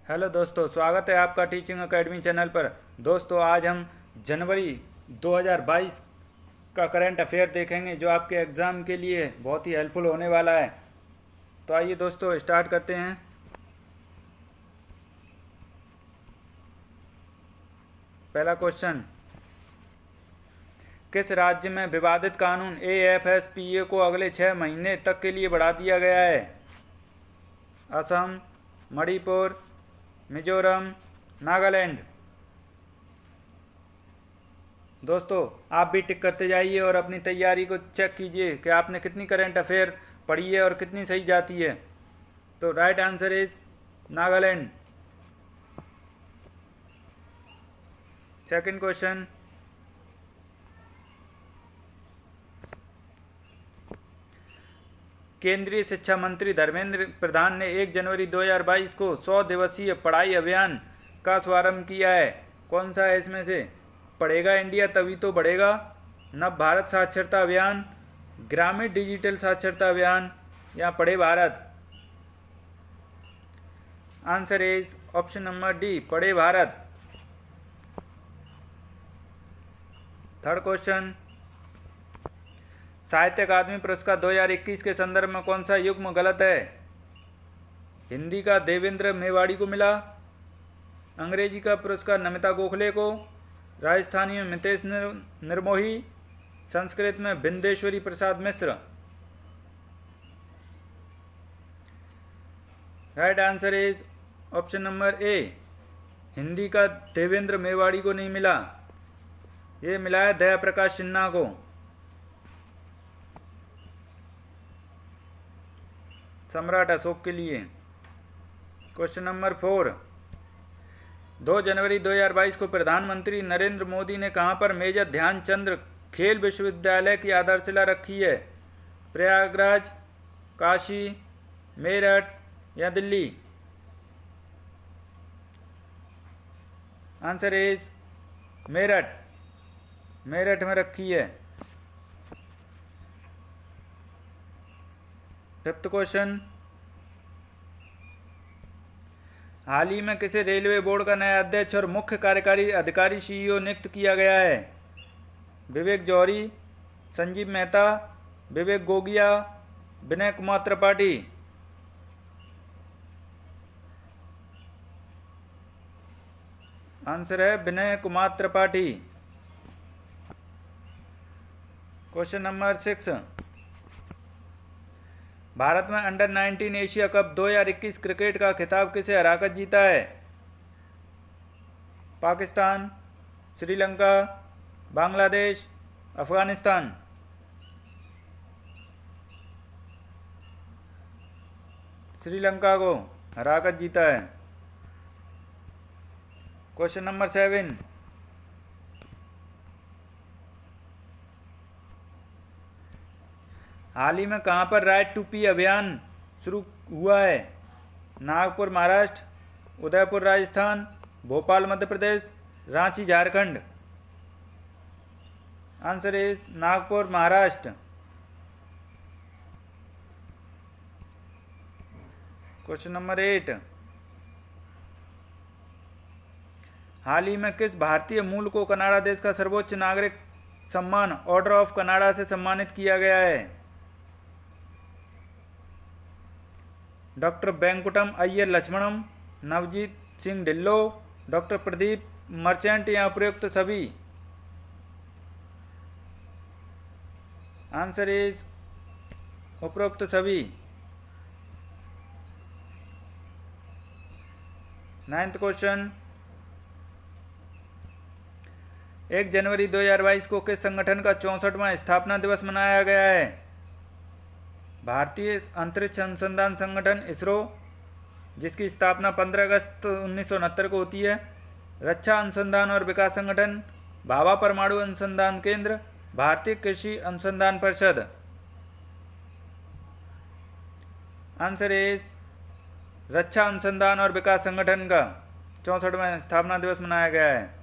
Hello दोस्तों, स्वागत है आपका टीचिंग एकेडमी चैनल पर। दोस्तों, आज हम जनवरी 2022 का करंट अफेयर देखेंगे जो आपके एग्ज़ाम के लिए बहुत ही हेल्पफुल होने वाला है। तो आइए दोस्तों स्टार्ट करते हैं। पहला क्वेश्चन, किस राज्य में विवादित कानून एएफएसपीए को अगले 6 महीने तक के लिए बढ़ा दिया गया है? असम, मणिपुर, मिजोरम, नागालैंड। दोस्तों, आप भी टिक करते जाइए और अपनी तैयारी को चेक कीजिए कि आपने कितनी करंट अफेयर पढ़ी है और कितनी सही जाती है। तो right answer is Nagaland. Second question, केंद्रीय शिक्षा मंत्री धर्मेंद्र प्रधान ने 1 जनवरी 2022 को 100 दिवसीय पढ़ाई अभियान का शुभारंभ किया है। कौन सा है इसमें से? पढ़ेगा इंडिया तभी तो बढ़ेगा, नव भारत साक्षरता अभियान, ग्रामीण डिजिटल साक्षरता अभियान या पढ़े Bharat? Answer is option number D, पढ़े भारत। थर्ड क्वेश्चन, साहित्य अकादमी पुरस्कार 2021 के संदर्भ में कौन सा युग्म गलत है? हिंदी का देवेंद्र मेवाड़ी को मिला, अंग्रेजी का पुरस्कार नमिता गोखले को, राजस्थानी में मितेश निर्मोही, संस्कृत में Bindeshwari Prasad Mishra. Right answer is option number A, Hindi का देवेंद्र मेवाड़ी को नहीं मिला, ये मिला है दया प्रकाश सिन्हा को। सम्राट अशोक के लिए। क्वेश्चन नंबर 4, 2 जनवरी 2022 को प्रधानमंत्री नरेंद्र मोदी ने कहां पर मेजर ध्यानचंद खेल विश्वविद्यालय की आधारशिला रखी है? प्रयागराज, काशी, मेरठ या दिल्ली? Answer is Meerut. मेरठ में रखी है। फिफ्थ क्वेश्चन, हाल ही में किसे रेलवे बोर्ड का नया अध्यक्ष और मुख्य कार्यकारी अधिकारी सीईओ नियुक्त किया गया है? विवेक जौहरी, संजीव मेहता, विवेक गोगिया, विनय कुमार त्रिपाठी? आंसर है विनय कुमार त्रिपाठी। क्वेश्चन नंबर 6, भारत में अंडर 19 एशिया कप 2021 क्रिकेट का खिताब किसे हराकर जीता है? पाकिस्तान, श्रीलंका, बांग्लादेश, अफगानिस्तान? श्रीलंका को हराकर जीता है। क्वेश्चन नंबर 7, हाल ही में कहां पर राइट टू पी अभियान शुरू हुआ है? Nagpur Maharashtra, Udaipur Rajasthan, Bhopal Madhya Pradesh, Ranchi Jharkhand? Answer is Nagpur Maharashtra. Question number 8, हाल ही में किस भारतीय मूल को कनाडा देश का सर्वोच्च नागरिक सम्मान ऑर्डर ऑफ कनाडा से सम्मानित किया गया है? डॉक्टर वेंकुटम अय्यर लक्ष्मणम, नवजीत सिंह ढिल्लो, डॉक्टर प्रदीप मर्चेंट या उपयुक्त सभी? आंसर इज उपरोक्त सभी। 9th क्वेश्चन, 1 जनवरी 2022 को किस संगठन का 64वां स्थापना दिवस मनाया गया है? भारतीय अंतरिक्ष अनुसंधान संगठन इसरो, जिसकी स्थापना 15 अगस्त 1969 को होती है, रक्षा अनुसंधान और विकास संगठन, भाभा परमाणु अनुसंधान केंद्र, भारतीय कृषि अनुसंधान परिषद? आंसर इज रक्षा अनुसंधान और विकास संगठन का 64वां स्थापना दिवस मनाया गया है,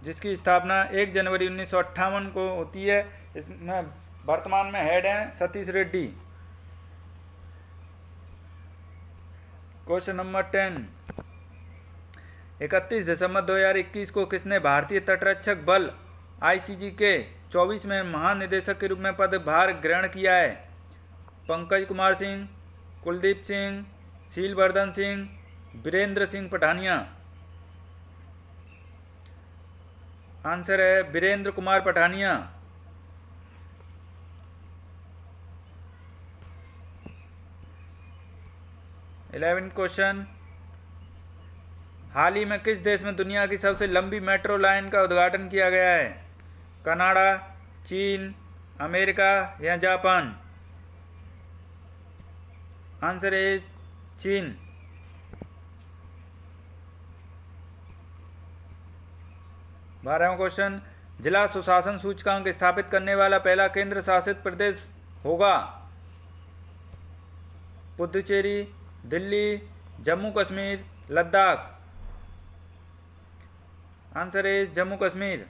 जिसकी स्थापना 1 जनवरी 1958 को होती है। इसमें वर्तमान में हेड हैं सतीश रेड्डी। क्वेश्चन नंबर 10, 31 दिसंबर 2021 को किसने भारतीय तटरक्षक बल आईसीजी के 24वें महानिदेशक के रूप में पदभार ग्रहण किया है? पंकज कुमार सिंह, कुलदीप सिंह, शीलवर्धन सिंह, वीरेंद्र सिंह पठानिया। आंसर है वीरेंद्र कुमार पठानिया। इलेवेंथ क्वेश्चन, हाल ही में किस देश में दुनिया की सबसे लंबी मेट्रो लाइन का उद्घाटन किया गया है? कनाडा, चीन, अमेरिका या जापान? आंसर इज चीन। बारहवां क्वेश्चन, जिला सुशासन सूचकांक स्थापित करने वाला पहला केंद्र शासित प्रदेश होगा? पुडुचेरी, दिल्ली, जम्मू कश्मीर, लद्दाख? Answer is Jammu Kashmir.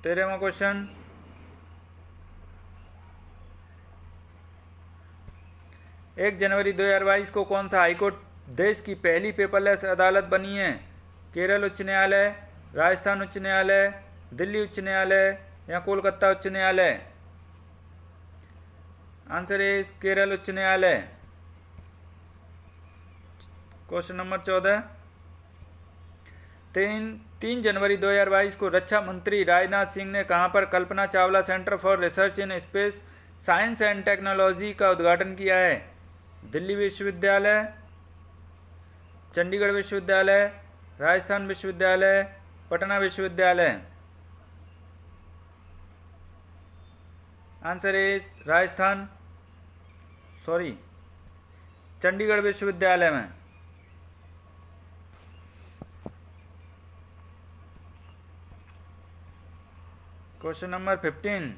13वां क्वेश्चन, एक जनवरी 2022 को कौन सा हाईकोर्ट देश की पहली पेपरलेस अदालत बनी है? केरल उच्च न्यायालय, राजस्थान उच्च न्यायालय, दिल्ली उच्च न्यायालय या कोलकाता उच्च न्यायालय? आंसर इज केरल उच्च न्यायालय। क्वेश्चन नंबर 14, 3 जनवरी 2022 को रक्षा मंत्री राजनाथ सिंह ने कहां पर Kalpana Chawla centre for research in space science and technology का उद्घाटन किया है? दिल्ली विश्वविद्यालय, चंडीगढ़ विश्वविद्यालय, राजस्थान विश्वविद्यालय, पटना विश्वविद्यालय? आंसर इज चंडीगढ़ विश्वविद्यालय में। क्वेश्चन नंबर 15,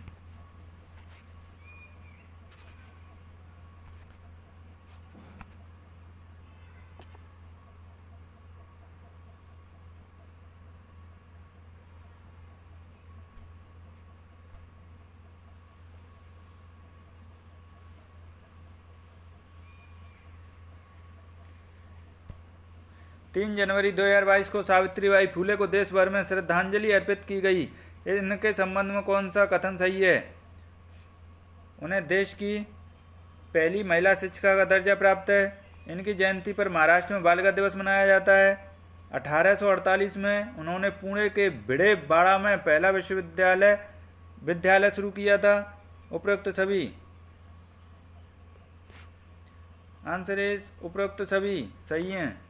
3 जनवरी 2022 को सावित्रीबाई फुले को देश भर में श्रद्धांजलि अर्पित की गई। इनके संबंध में कौन सा कथन सही है? उन्हें देश की पहली महिला शिक्षिका का दर्जा प्राप्त है। इनकी जयंती पर महाराष्ट्र में बालिका दिवस मनाया जाता है। 1848 में उन्होंने पुणे के भिड़े बाड़ा में पहला विद्यालय शुरू किया था। उपरोक्त सभी? आंसर इज उपरोक्त सभी सही हैं।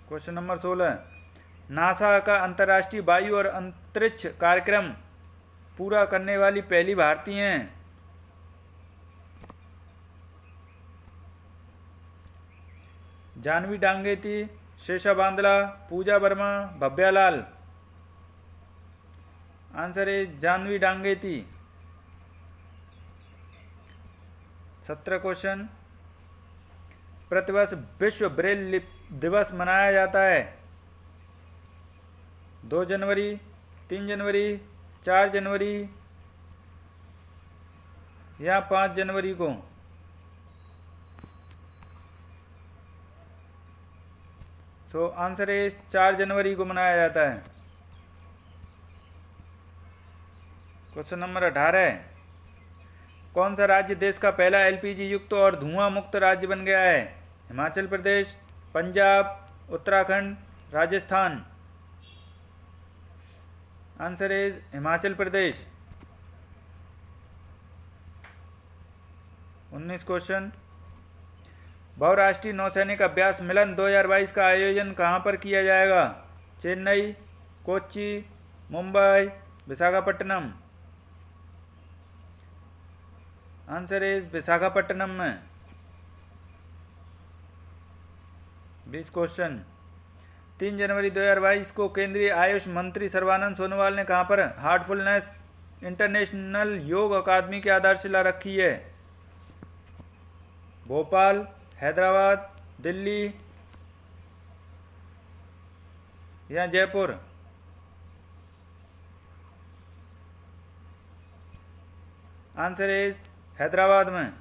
क्वेश्चन नंबर 16, नासा का अंतर्राष्ट्रीय वायु और अंतरिक्ष कार्यक्रम पूरा करने वाली पहली भारतीय हैं? Jahnavi Dangeti, Sesha Bandla, Pooja Verma, Bhavya Lal? Answer is Jahnavi Dangeti. 17 question, प्रतिवर्ष विश्व ब्रेल दिवस मनाया जाता है? 2 जनवरी, 3 जनवरी, 4 जनवरी या 5 जनवरी को? सो आंसर इज 4 जनवरी को मनाया जाता है। क्वेश्चन नंबर 18, कौन सा राज्य देश का पहला एलपीजी युक्त और धुआं मुक्त राज्य बन गया है? Himachal Pradesh, Punjab, Uttarakhand, Rajasthan? Answer is Himachal Pradesh. 19 question, बहुराष्ट्रीय नौसैनिक अभ्यास मिलन 2022 का आयोजन कहां पर किया जाएगा? चेन्नई, कोच्चि, मुंबई, विशाखापट्टनम? आंसर इज विशाखापट्टनम में। 20 क्वेश्चन, 3 जनवरी 2022 को केंद्रीय आयुष मंत्री सर्बानंद सोनोवाल ने कहां पर हार्टफुलनेस इंटरनेशनल योग अकादमी की आधारशिला रखी है? भोपाल, हैदराबाद, दिल्ली या जयपुर? आंसर इज हैदराबाद में।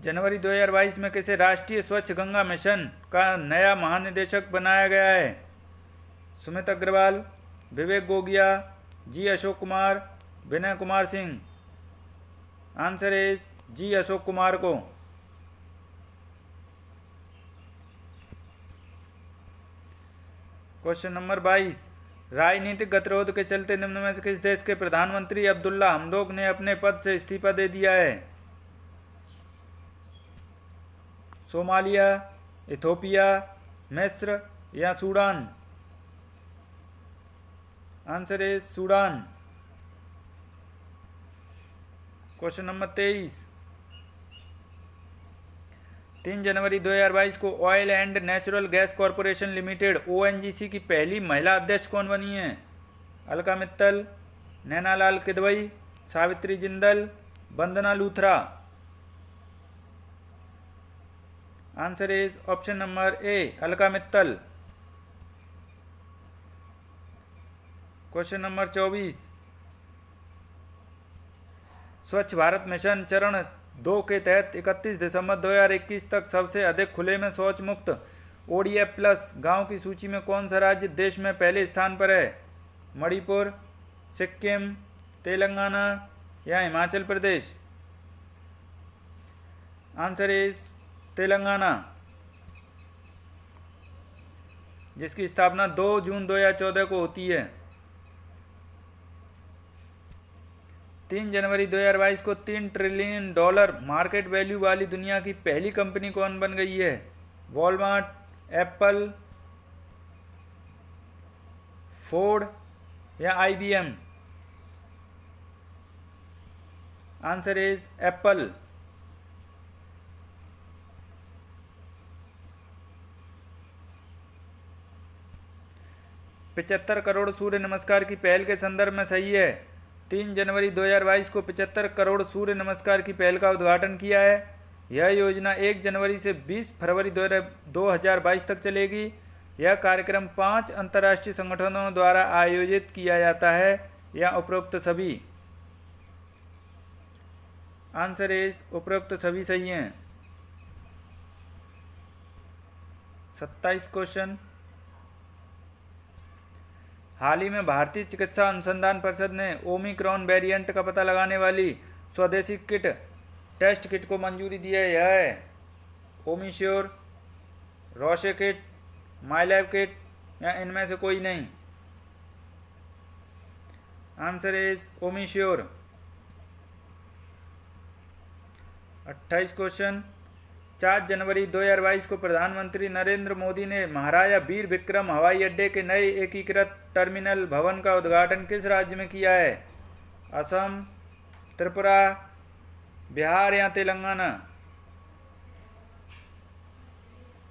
जनवरी 2022 में किसे राष्ट्रीय स्वच्छ गंगा मिशन का नया महानिदेशक बनाया गया है? सुमित अग्रवाल, विवेक गोगिया, जी अशोक कुमार, विनय कुमार सिंह। आंसर इज जी अशोक कुमार को। क्वेश्चन नंबर 22, राजनीतिक गतिरोध के चलते निम्न में से किस देश के प्रधानमंत्री अब्दुल्ला हमदोक ने अपने पद से इस्तीफा दे दिया है? सोमालिया, इथोपिया, मिस्र या Sudan? Answer is Sudan. Question number 23, 3 जनवरी 2022 को oil and natural gas corporation limited ONGC की पहली महिला अध्यक्ष कौन बनी है? Alka Mittal, Nainalal Kidwai, Savitri Jindal, Vandana Luthra. Answer is option number A, Alka Mittal. Question number 24, Swachh Bharat mission चरण 2 के तहत 31 दिसंबर 2021 तक सबसे अधिक खुले में शौच मुक्त ODF प्लस गांव की सूची में कौन सा राज्य देश में पहले स्थान पर है? मणिपुर, सिक्किम, तेलंगाना या हिमाचल प्रदेश? आंसर इज तेलंगाना, जिसकी स्थापना 2 जून 2014 को होती है। 3 जनवरी 2022 को $3 ट्रिलियन मार्केट वैल्यू वाली दुनिया की पहली कंपनी कौन बन गई है? वॉलमार्ट, एप्पल, फोर्ड या IBM? Answer is Apple. $75 crore Surya Namaskar की पहल के संदर्भ में सही है। 3 जनवरी 2022 को 75 करोड़ सूर्य नमस्कार की पहल का उद्घाटन किया है। यह योजना 1 जनवरी से 20 फरवरी 2022 तक चलेगी। यह कार्यक्रम 5 अंतर्राष्ट्रीय संगठनों द्वारा आयोजित किया जाता है या उपरोक्त सभी? आंसर इज उपरोक्त सभी सही हैं। 27 क्वेश्चन, हाल ही में भारतीय चिकित्सा अनुसंधान परिषद ने ओमिक्रॉन वेरिएंट का पता लगाने वाली स्वदेशी टेस्ट किट को मंजूरी दी है। यह है ओमिश्योर, रोशे किट, माइलैब किट या इनमें से कोई नहीं? Answer is Omisure. 28 क्वेश्चन, 4 जनवरी 2022 को प्रधानमंत्री नरेंद्र मोदी ने महाराजा वीर विक्रम हवाई अड्डे के नए एकीकृत टर्मिनल भवन का उद्घाटन किस राज्य में किया है? असम, त्रिपुरा, बिहार या तेलंगाना?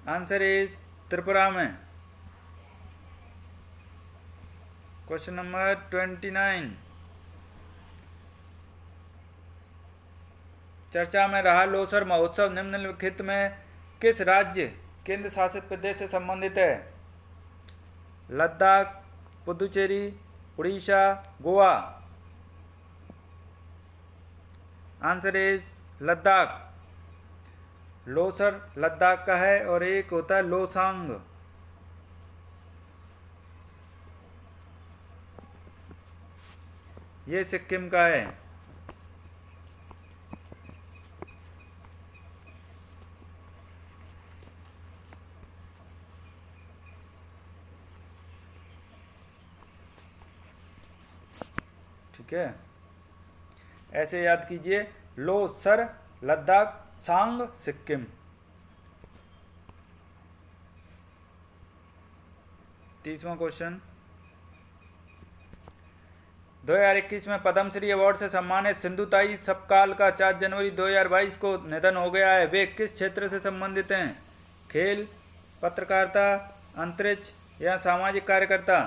आंसर इज त्रिपुरा में। क्वेश्चन नंबर 29, चर्चा में रहा लोसर महोत्सव निम्नलिखित में किस राज्य केंद्र शासित प्रदेश से संबंधित है? लद्दाख, पुदुचेरी, उड़ीसा, गोवा? Answer is Ladakh. लोसर लद्दाख का है और एक होता है लोसांग। ये सिक्किम का है। ठीक है, ऐसे याद कीजिए, लोसर लद्दाख, सांग सिक्किम। तीसवां क्वेश्चन, 2021 में पद्मश्री अवार्ड से सम्मानित सिंधुताई सपकाल का 4 जनवरी 2022 को निधन हो गया है। वे किस क्षेत्र से संबंधित हैं? खेल, पत्रकारिता, अंतरिक्ष या सामाजिक कार्यकर्ता?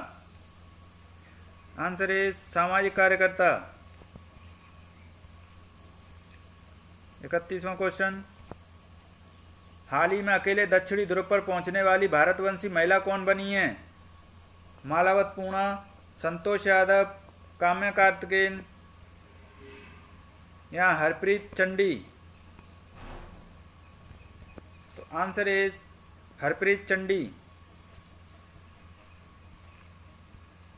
आंसर इज सामाजिक कार्यकर्ता। 31वां क्वेश्चन, हाल ही में अकेले दक्षिणी ध्रुव पर पहुंचने वाली भारतवंशी महिला कौन बनी है? मालावत पूर्णा, संतोष यादव, काम्या कार्तिकेयन या हरप्रीत चंडी? तो आंसर इज हरप्रीत चंडी।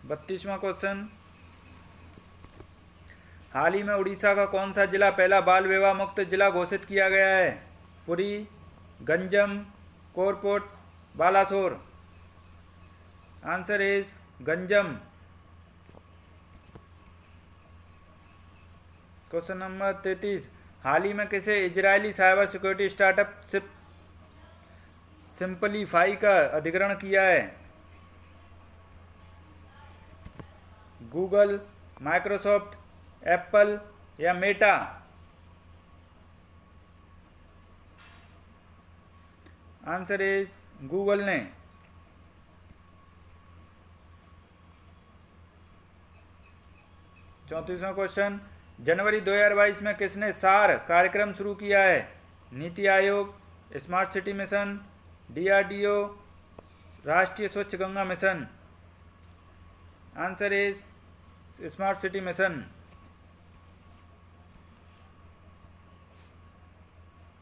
32वां क्वेश्चन, हाल ही में उड़ीसा का कौन सा जिला पहला बाल विवाह मुक्त जिला घोषित किया गया है? Puri, Ganjam, Koraput, Balasore? Answer is Ganjam. Question number 33, हाल ही में किसे Israeli cyber security startup Siemplify का अधिग्रहण किया है? गूगल, माइक्रोसॉफ्ट, एप्पल या मेटा? आंसर इज गूगल ने। 34वां क्वेश्चन, जनवरी 2022 में किसने सार कार्यक्रम शुरू किया है? NITI Aayog, smart city mission, DRDO, राष्ट्रीय स्वच्छ Ganga mission? Answer is smart city mission.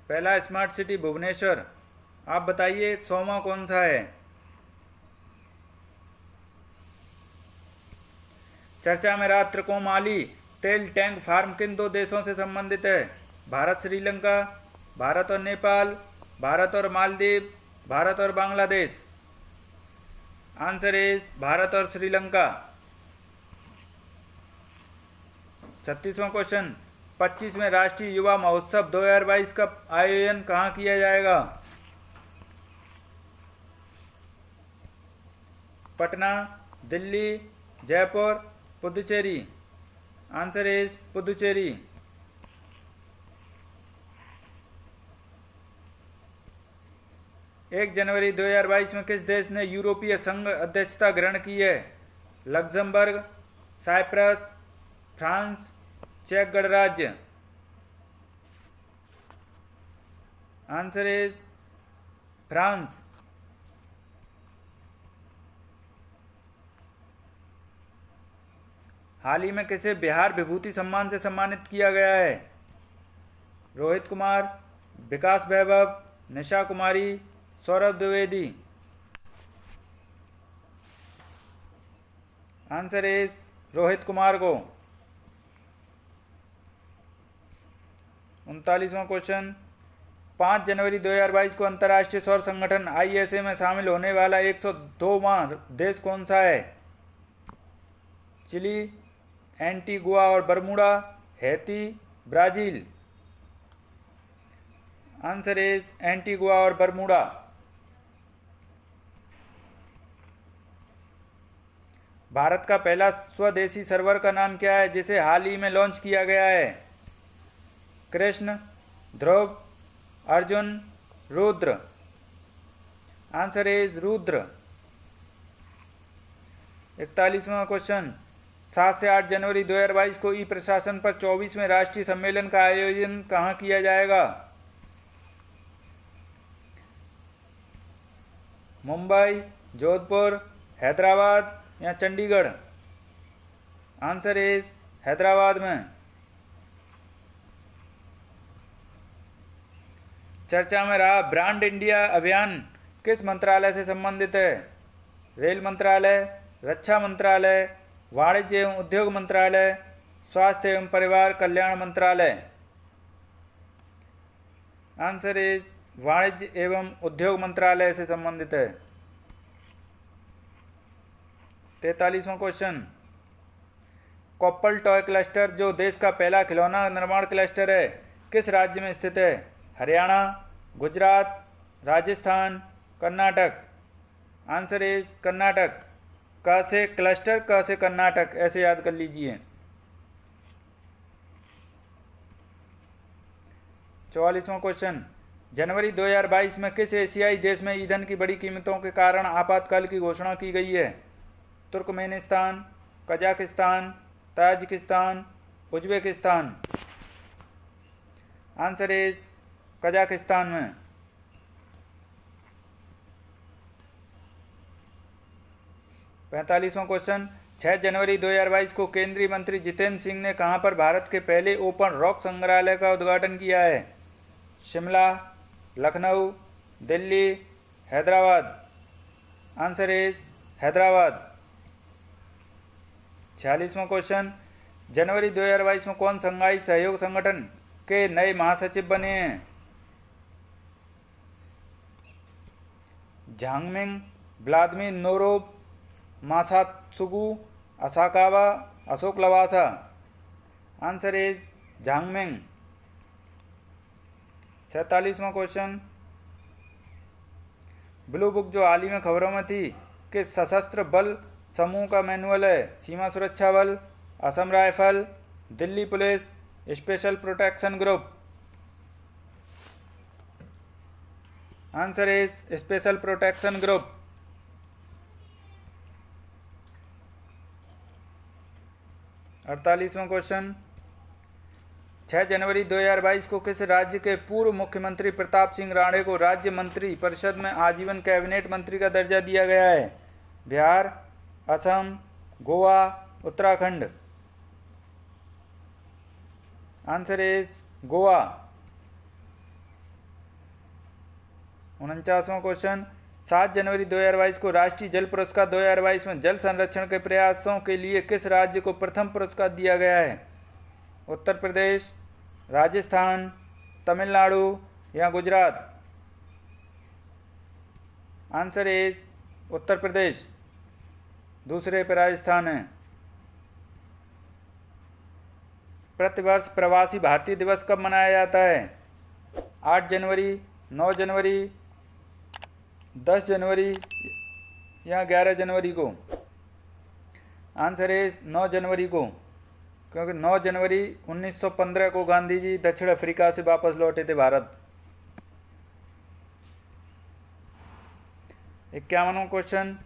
पहला स्मार्ट सिटी भुवनेश्वर। आप बताइए 100वां कौन सा है? चर्चा में रहा त्रिकोमाली तेल टैंक फार्म किन दो देशों से संबंधित है? भारत श्रीलंका, भारत और नेपाल, भारत और मालदीव, भारत और बांग्लादेश? आंसर इज भारत और श्रीलंका। 36वां क्वेश्चन, 25वें राष्ट्रीय युवा महोत्सव 2022 का आयोजन कहाँ किया जाएगा? पटना, दिल्ली, जयपुर, पुदुचेरी? Answer is Puducherry. 1 जनवरी 2022 में किस देश ने यूरोपीय संघ अध्यक्षता ग्रहण की है? लग्जमबर्ग, साइप्रस, फ्रांस, चेक गणराज्य? Answer is France. हाल ही में किसे बिहार विभूति सम्मान से सम्मानित किया गया है? रोहित कुमार, विकास वैभव, निशा कुमारी, सौरभ द्विवेदी? आंसर इज रोहित कुमार को। 39वां क्वेश्चन, 5 जनवरी 2022 को अंतर्राष्ट्रीय सौर संगठन ISA में शामिल होने वाला 102वां देश कौन सा है? चिली, एंटीगुआ और Bermuda, Haiti, Brazil? Answer is Antigua और बरमूडा। भारत का पहला स्वदेशी सर्वर का नाम क्या है जिसे हाल ही में लॉन्च किया गया है? कृष्ण, ध्रुव, अर्जुन, रुद्र? Answer is Rudra. 41वां क्वेश्चन, 7 से 8 जनवरी 2022 को ई प्रशासन पर 24वें राष्ट्रीय सम्मेलन का आयोजन कहाँ किया जाएगा? मुंबई, जोधपुर, हैदराबाद या चंडीगढ़? आंसर इज हैदराबाद में। चर्चा में रहा ब्रांड इंडिया अभियान किस मंत्रालय से संबंधित है? रेल मंत्रालय, रक्षा मंत्रालय, वाणिज्य एवं उद्योग मंत्रालय, स्वास्थ्य एवं परिवार कल्याण मंत्रालय? आंसर इज वाणिज्य एवं उद्योग मंत्रालय से संबंधित है। 43वां क्वेश्चन, कोप्पल टॉय क्लस्टर जो देश का पहला खिलौना निर्माण क्लस्टर है किस राज्य में स्थित है? हरियाणा, गुजरात, राजस्थान, कर्नाटक? Answer is Karnataka. क से क्लस्टर, क से कर्नाटक, ऐसे याद कर लीजिए। 44वां क्वेश्चन, जनवरी 2022 में किस एशियाई देश में ईंधन की बड़ी कीमतों के कारण आपातकाल की घोषणा की गई है? Turkmenistan, Kazakhstan, Tajikistan, Uzbekistan? Answer is Kazakhstan में। 45वां क्वेश्चन, 6 जनवरी 2022 को केंद्रीय मंत्री जितेंद्र सिंह ने कहां पर भारत के पहले ओपन रॉक संग्रहालय का उद्घाटन किया है? शिमला, लखनऊ, दिल्ली, हैदराबाद। Answer is Hyderabad. 46वां क्वेश्चन, जनवरी 2022 में कौन शंघाई सहयोग संगठन के नए महासचिव बने हैं? Zhang Ming, Vladimir Norov, Masatsugu Asakawa, Ashok Lavasa. Answer is Zhang Ming. 47वां क्वेश्चन, ब्लू बुक जो हाल ही में खबरों में थी किस सशस्त्र बल समूह का मैनुअल है? सीमा सुरक्षा बल, Assam rifle, Delhi police, special protection group. Answer is special protection group. 48वां क्वेश्चन, 6 जनवरी 2022 को किस राज्य के पूर्व मुख्यमंत्री प्रताप सिंह राणे को राज्य मंत्री परिषद में आजीवन कैबिनेट मंत्री का दर्जा दिया गया है? बिहार, असम, गोवा, उत्तराखंड। Answer is Goa. 49वां क्वेश्चन, 7 जनवरी 2022 को राष्ट्रीय जल पुरस्कार 2022 में जल संरक्षण के प्रयासों के लिए किस राज्य को प्रथम पुरस्कार दिया गया है? उत्तर प्रदेश, राजस्थान, तमिलनाडु या गुजरात। Answer is Uttar Pradesh. दूसरे पर राजस्थान है। प्रतिवर्ष प्रवासी भारतीय दिवस कब मनाया जाता है? 8 जनवरी, 9 जनवरी, 10 जनवरी या 11 जनवरी को? आंसर इज 9 जनवरी को, क्योंकि 9 जनवरी 1915 को गांधी जी दक्षिण अफ्रीका से वापस लौटे थे भारत। 51वां क्वेश्चन,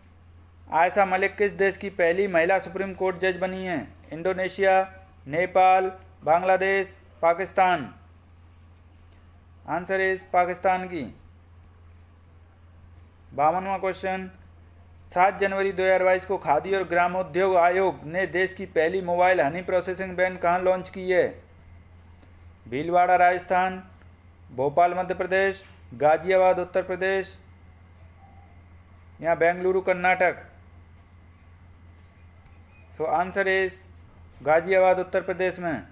आयशा मलिक किस देश की पहली महिला सुप्रीम कोर्ट जज बनी है? Indonesia, Nepal, Bangladesh, Pakistan. Answer is Pakistan की। 52वां क्वेश्चन, 7 जनवरी 2022 को खादी और ग्रामोद्योग आयोग ने देश की पहली मोबाइल हनी प्रोसेसिंग वैन कहाँ लॉन्च की है? भीलवाड़ा राजस्थान, भोपाल मध्य प्रदेश, गाजियाबाद उत्तर प्रदेश या Bengaluru Karnataka. So answer is Ghaziabad Uttar Pradesh में।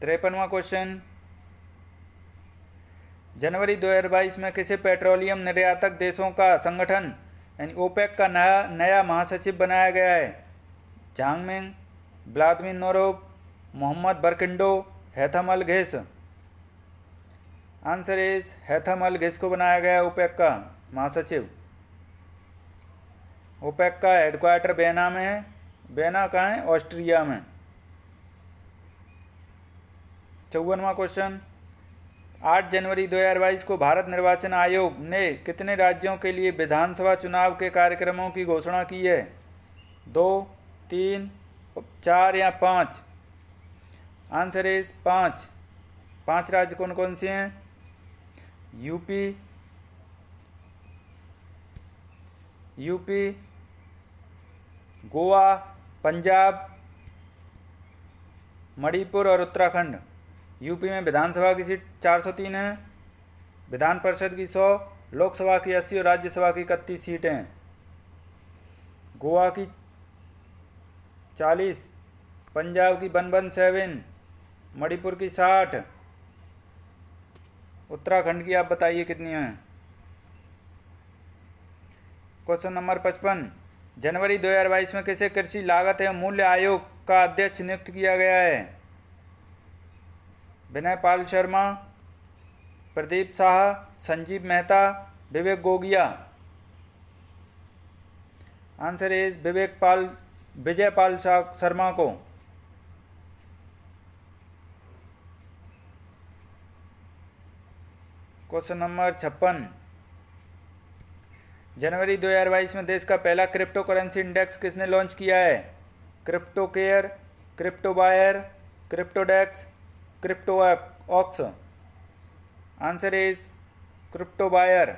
53वां क्वेश्चन, जनवरी 2022 में किसे पेट्रोलियम निर्यातक देशों का संगठन यानी ओपेक का नया महासचिव बनाया गया है? झांगमिंग, व्लादिमीर नोरोव, मोहम्मद बरकिंडो, हैथम अल घिस। आंसर इज हैथम अल घिस को बनाया गया है ओपेक का महासचिव। ओपेक का हेडक्वार्टर बेना में है। बेना कहाँ है? ऑस्ट्रिया में। 54वां क्वेश्चन, 8 जनवरी 2022 को भारत निर्वाचन आयोग ने कितने राज्यों के लिए विधानसभा चुनाव के कार्यक्रमों की घोषणा की है? 2, 3, 4 या 5? Answer is 5। 5 राज्य कौन कौन से हैं? यूपी, गोवा, पंजाब, मणिपुर और उत्तराखंड। यूपी में विधानसभा की सीट 403 है, विधान परिषद की 100, लोकसभा की 80 और राज्यसभा की 31 सीटें। गोवा की 40, पंजाब की 117, मणिपुर की 60, उत्तराखंड की आप बताइए कितनी हैं? क्वेश्चन नंबर 55, जनवरी 2022 में किसे कृषि लागत एवं मूल्य आयोग का अध्यक्ष नियुक्त किया गया है? विनय पाल शर्मा, प्रदीप शाह, संजीव मेहता, विवेक गोगिया। आंसर इज विजय पाल शर्मा को। क्वेश्चन नंबर 56, जनवरी 2022 में देश का पहला क्रिप्टो करेंसी इंडेक्स किसने लॉन्च किया है? Crypto care, crypto buyer, cryptodex, crypto ox. Answer is crypto buyer.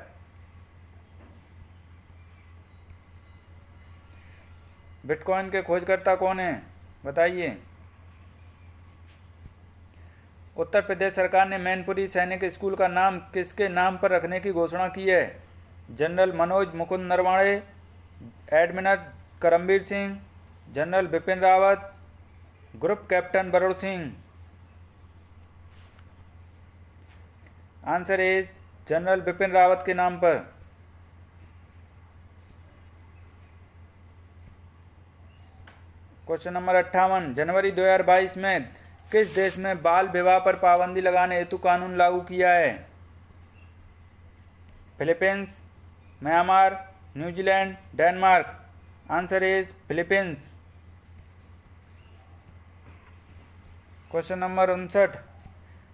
Bitcoin के खोजकर्ता कौन है, बताइए। उत्तर प्रदेश सरकार ने मैनपुरी सैनिक स्कूल का नाम किसके नाम पर रखने की घोषणा की है? General Manoj Mukund Naravane, admiral Karambir Singh, general Bipin Rawat, group captain Varun Singh. Answer is general Bipin Rawat के नाम पर। क्वेश्चन नंबर 58, जनवरी 2022 में किस देश में बाल विवाह पर पाबंदी लगाने हेतु कानून लागू किया है? Philippines, Myanmar, New Zealand, Denmark. Answer is Philippines. Question number 59,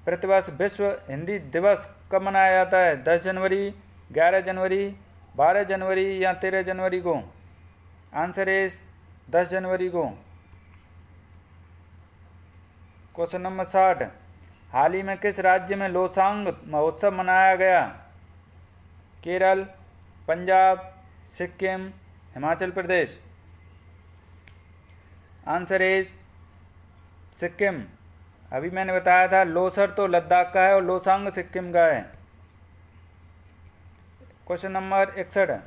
प्रतिवर्ष विश्व हिंदी दिवस कब मनाया जाता है? 10 जनवरी, 11 जनवरी, 12 जनवरी या 13 जनवरी को? आंसर इज 10 जनवरी को। क्वेश्चन नंबर 60, हाल ही में किस राज्य में लोसांग महोत्सव मनाया गया? केरल, पंजाब, सिक्किम, हिमाचल प्रदेश। Answer is Sikkim. अभी मैंने बताया था लोसर तो लद्दाख का है और लोसांग सिक्किम का है। क्वेश्चन नंबर 61,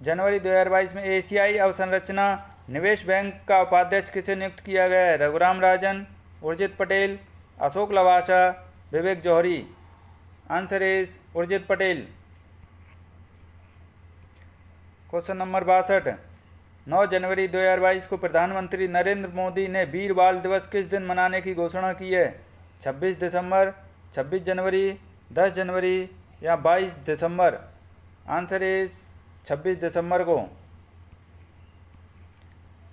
जनवरी 2022 में एशियाई अवसंरचना निवेश बैंक का उपाध्यक्ष किसे नियुक्त किया गया है? Raghuram Rajan, Urjit Patel, Ashok Lavasa, Vivek Johri. Answer is Urjit Patel. Question number 62, 9 जनवरी 2022 को प्रधानमंत्री नरेंद्र मोदी ने वीर बाल दिवस किस दिन मनाने की घोषणा की है? 26 दिसंबर, 26 जनवरी, 10 जनवरी या 22 दिसंबर? आंसर इज 26 दिसंबर को।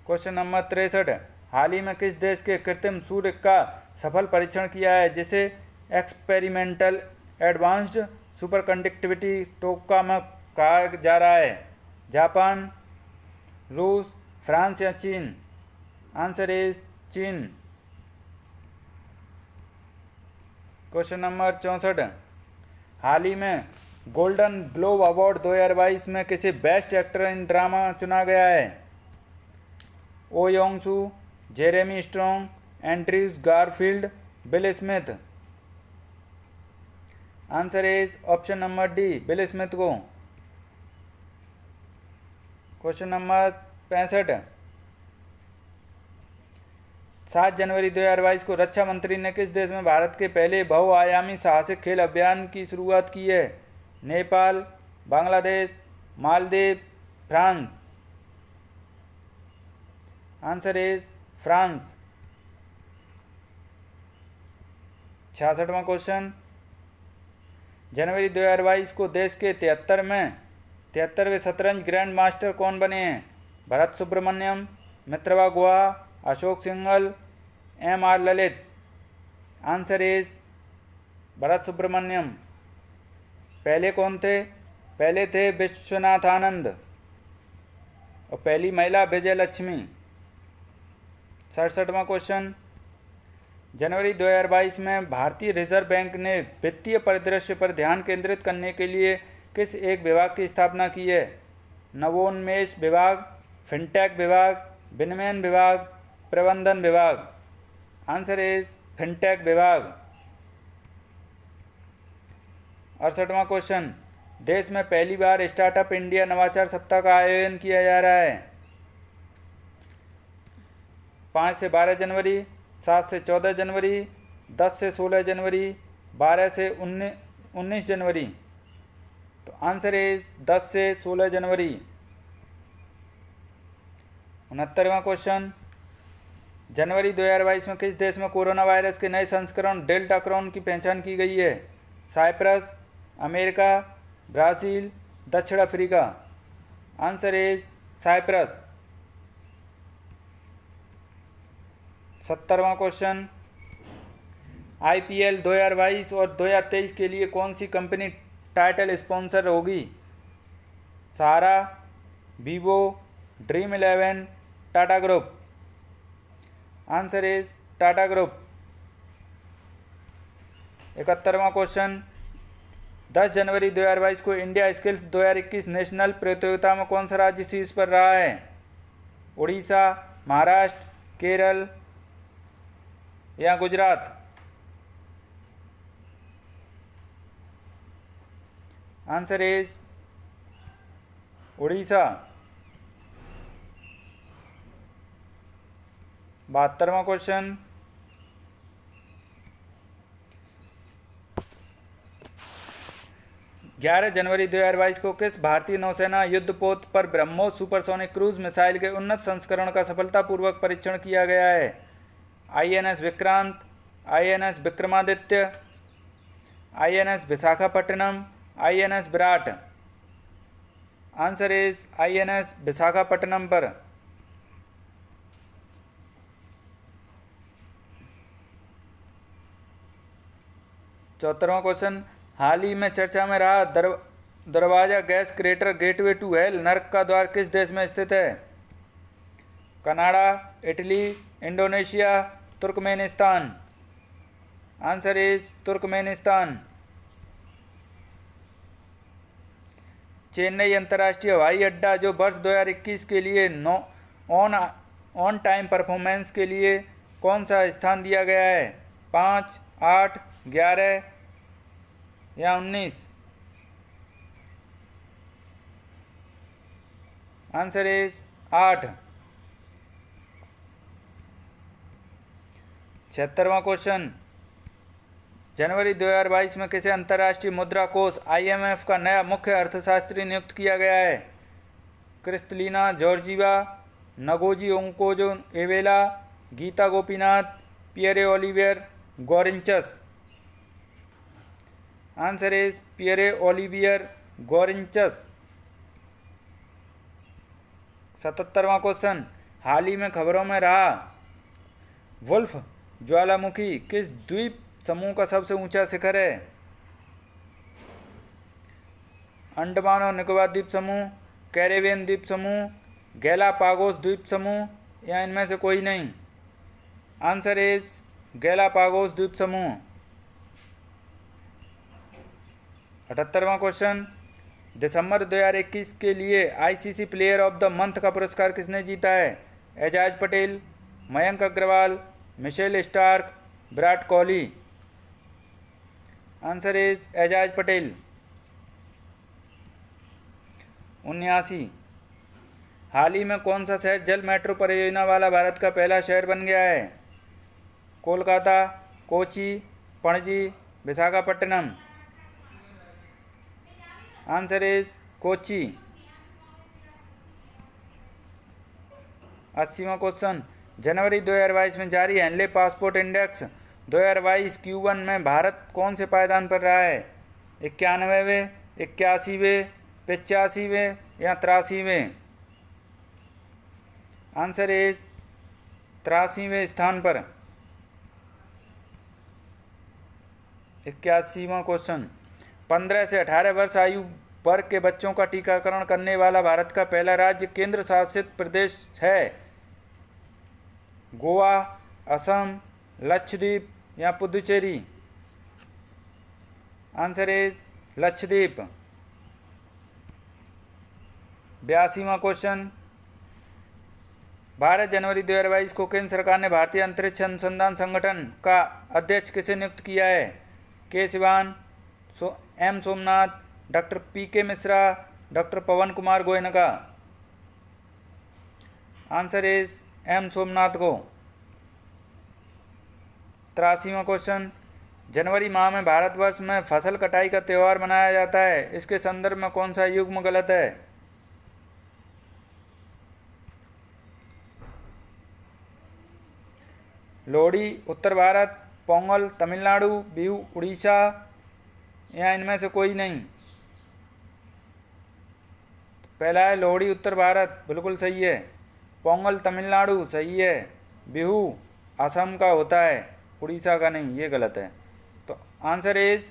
क्वेश्चन नंबर 63, हाल ही में किस देश के कृत्रिम सूर्य का सफल परीक्षण किया है जिसे experimental advanced super conductivity tokamak कहा जा रहा है? जापान, रूस, फ्रांस या चीन? आंसर इज चीन। क्वेश्चन नंबर 64, हाल ही में गोल्डन ग्लोब अवार्ड 2022 में किसे बेस्ट एक्टर इन ड्रामा चुना गया है? O Yeong Su, Jeremy Strong, Andrews Garfield, Bill Smith. Answer is option number D, Bill Smith को। क्वेश्चन नंबर 65, 7 जनवरी 2022 को रक्षा मंत्री ने किस देश में भारत के पहले बहुआयामी साहसिक खेल अभियान की शुरुआत की है? Nepal, Bangladesh, Maldives, France. Answer is France. 66वां क्वेश्चन, जनवरी 2022 को देश के 73वें शतरंज ग्रैंड मास्टर कौन बने हैं? Bharat Subramaniyam, Mitrabha Guha, Ashok Singhal, M.R. Lalit. Answer is Bharat Subramaniyam. पहले कौन थे? पहले थे विश्वनाथ आनंद और पहली महिला विजय लक्ष्मी। 67वां क्वेश्चन, जनवरी 2022 में भारतीय रिजर्व बैंक ने वित्तीय परिदृश्य पर ध्यान केंद्रित करने के लिए किस एक विभाग की स्थापना की है? नवोन्मेष विभाग, फिनटेक विभाग, विनिमय विभाग, प्रबंधन विभाग। आंसर इज फिनटेक विभाग। 68वां क्वेश्चन, देश में पहली बार स्टार्टअप इंडिया नवाचार सप्ताह का आयोजन किया जा रहा है? 5 से 12 जनवरी, 7 से 14 जनवरी, 10 से 16 जनवरी, 12 से 19 जनवरी। तो आंसर इज 10 से 16 जनवरी। 69वां क्वेश्चन, जनवरी 2022 में किस देश में कोरोना वायरस के नए संस्करण डेल्टा क्रॉन की पहचान की गई है? साइप्रस, अमेरिका, ब्राज़ील, दक्षिण अफ्रीका। Answer is Cyprus. 70वां क्वेश्चन, IPL 2022 और 2023 के लिए कौन सी कंपनी टाइटल स्पॉन्सर होगी? Sahara, Vivo, Dream 11, Tata group. Answer is Tata group. 71वां क्वेश्चन, 10 जनवरी 2022 को इंडिया स्किल्स 2021 नेशनल प्रतियोगिता में कौन सा राज्य शीर्ष पर रहा है? उड़ीसा, महाराष्ट्र, केरल या गुजरात? Answer is Orissa. 72वां क्वेश्चन, ग्यारह जनवरी 2022 को किस भारतीय नौसेना युद्धपोत पर ब्रह्मोस सुपरसोनिक क्रूज मिसाइल के उन्नत संस्करण का सफलतापूर्वक परीक्षण किया गया है? INS Vikrant, INS Vikramaditya, INS Visakhapatnam, INS Virat? Answer is INS Visakhapatnam पर। 74वां क्वेश्चन, हाल ही में चर्चा में रहा Darvaza gas crater gateway to hell नर्क का द्वार किस देश में स्थित है? Canada, Italy, Indonesia, Turkmenistan? Answer is Turkmenistan. Chennai अंतर्राष्ट्रीय हवाई अड्डा जो वर्ष 2021 के लिए ऑन टाइम परफॉर्मेंस के लिए कौन सा स्थान दिया गया है? 5, 8, 11 या 19? Answer is 8। 76वां क्वेश्चन, जनवरी 2022 में किसे अंतर्राष्ट्रीय मुद्रा कोष IMF का नया मुख्य अर्थशास्त्री नियुक्त किया गया है? क्रिस्टलिना जॉर्जीवा, नगोजी ओंकोजो Iweala, Gita Gopinath, Pierre Olivier Gourinchas? Answer is Pierre Olivier Gourinchas. 77वां क्वेश्चन, हाल ही में खबरों में रहा वुल्फ ज्वालामुखी किस द्वीप समूह का सबसे ऊंचा शिखर है? अंडमान और निकोबार द्वीप समूह, कैरेबियन द्वीप समूह, गैलापागोस द्वीप समूह या इनमें से कोई नहीं? आंसर इज गैलापागोस द्वीप समूह। 78वां क्वेश्चन, दिसंबर 2021 के लिए ICC player of the month का पुरस्कार किसने जीता है? Ajaz Patel, Mayank Agarwal, Mitchell Starc, Virat Kohli? Answer is Ajaz Patel. 79, हाल ही में कौन सा शहर जल मेट्रो परियोजना वाला भारत का पहला शहर बन गया है? कोलकाता, कोची, पणजी, विशाखापट्टनम? Answer is Kochi. 80वां क्वेश्चन, जनवरी 2022 में जारी हेनले पासपोर्ट इंडेक्स 2022 Q1 में भारत कौन से पायदान पर रहा है? 91वें, 81वें, 85वें या 83वें? आंसर इज 83वें स्थान पर। 81वां क्वेश्चन, 15 से 18 वर्ष आयु वर्ग के बच्चों का टीकाकरण करने वाला भारत का पहला राज्य केंद्र शासित प्रदेश है? गोवा, असम, लक्षद्वीप या पुदुचेरी? Answer is Lakshadweep. 82वां क्वेश्चन, 12 जनवरी 2022 को केंद्र सरकार ने भारतीय अंतरिक्ष अनुसंधान संगठन का अध्यक्ष किसे नियुक्त किया है? के Siwan, M Somnath, doctor PK Mishra, doctor Pawan Kumar Goenka? Answer is M Somnath को। 83वां क्वेश्चन, जनवरी माह में भारतवर्ष में फसल कटाई का त्यौहार मनाया जाता है, इसके संदर्भ में कौन सा युग्म गलत है? लोहड़ी उत्तर भारत, पोंगल तमिलनाडु, बिहू उड़ीसा या इनमें से कोई नहीं? पहला है लोहड़ी उत्तर भारत, बिल्कुल सही है। पोंगल तमिलनाडु सही है। बिहू असम का होता है, उड़ीसा का नहीं, ये गलत है। तो answer is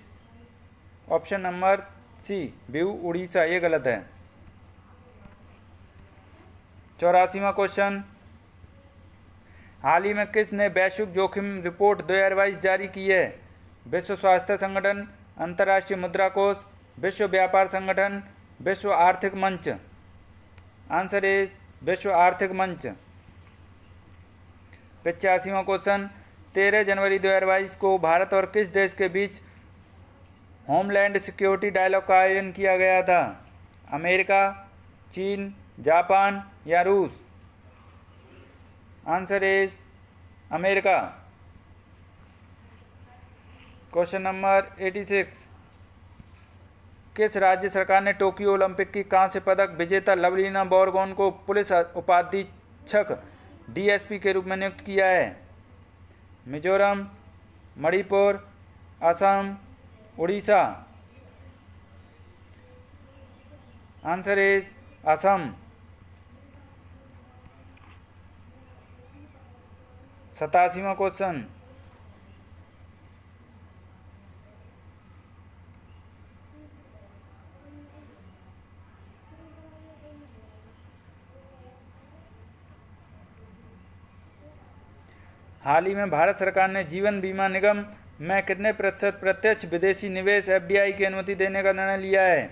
option number C, Bihu Orissa, ये गलत है। 84वां क्वेश्चन, हाल ही में किसने वैश्विक जोखिम रिपोर्ट 2022 जारी की है? विश्व स्वास्थ्य संगठन, अंतर्राष्ट्रीय मुद्रा कोष, विश्व व्यापार संगठन, विश्व आर्थिक मंच? आंसर इज विश्व आर्थिक मंच। 85वां क्वेश्चन, 13 जनवरी 2022 को भारत और किस देश के बीच होमलैंड सिक्योरिटी डायलॉग का आयोजन किया गया था? अमेरिका, चीन, जापान या रूस? Answer is America. Question number 86, किस राज्य सरकार ने टोक्यो ओलंपिक की कांस्य पदक विजेता लवलीना बोरगोन को पुलिस उपाधीक्षक डीएसपी के रूप में नियुक्त किया है? मिजोरम, मणिपुर, असम, उड़ीसा? Answer is Assam. 87वां क्वेश्चन, हाल ही में भारत सरकार ने जीवन बीमा निगम में कितने प्रतिशत प्रत्यक्ष विदेशी निवेश एफडीआई की अनुमति देने का निर्णय लिया है?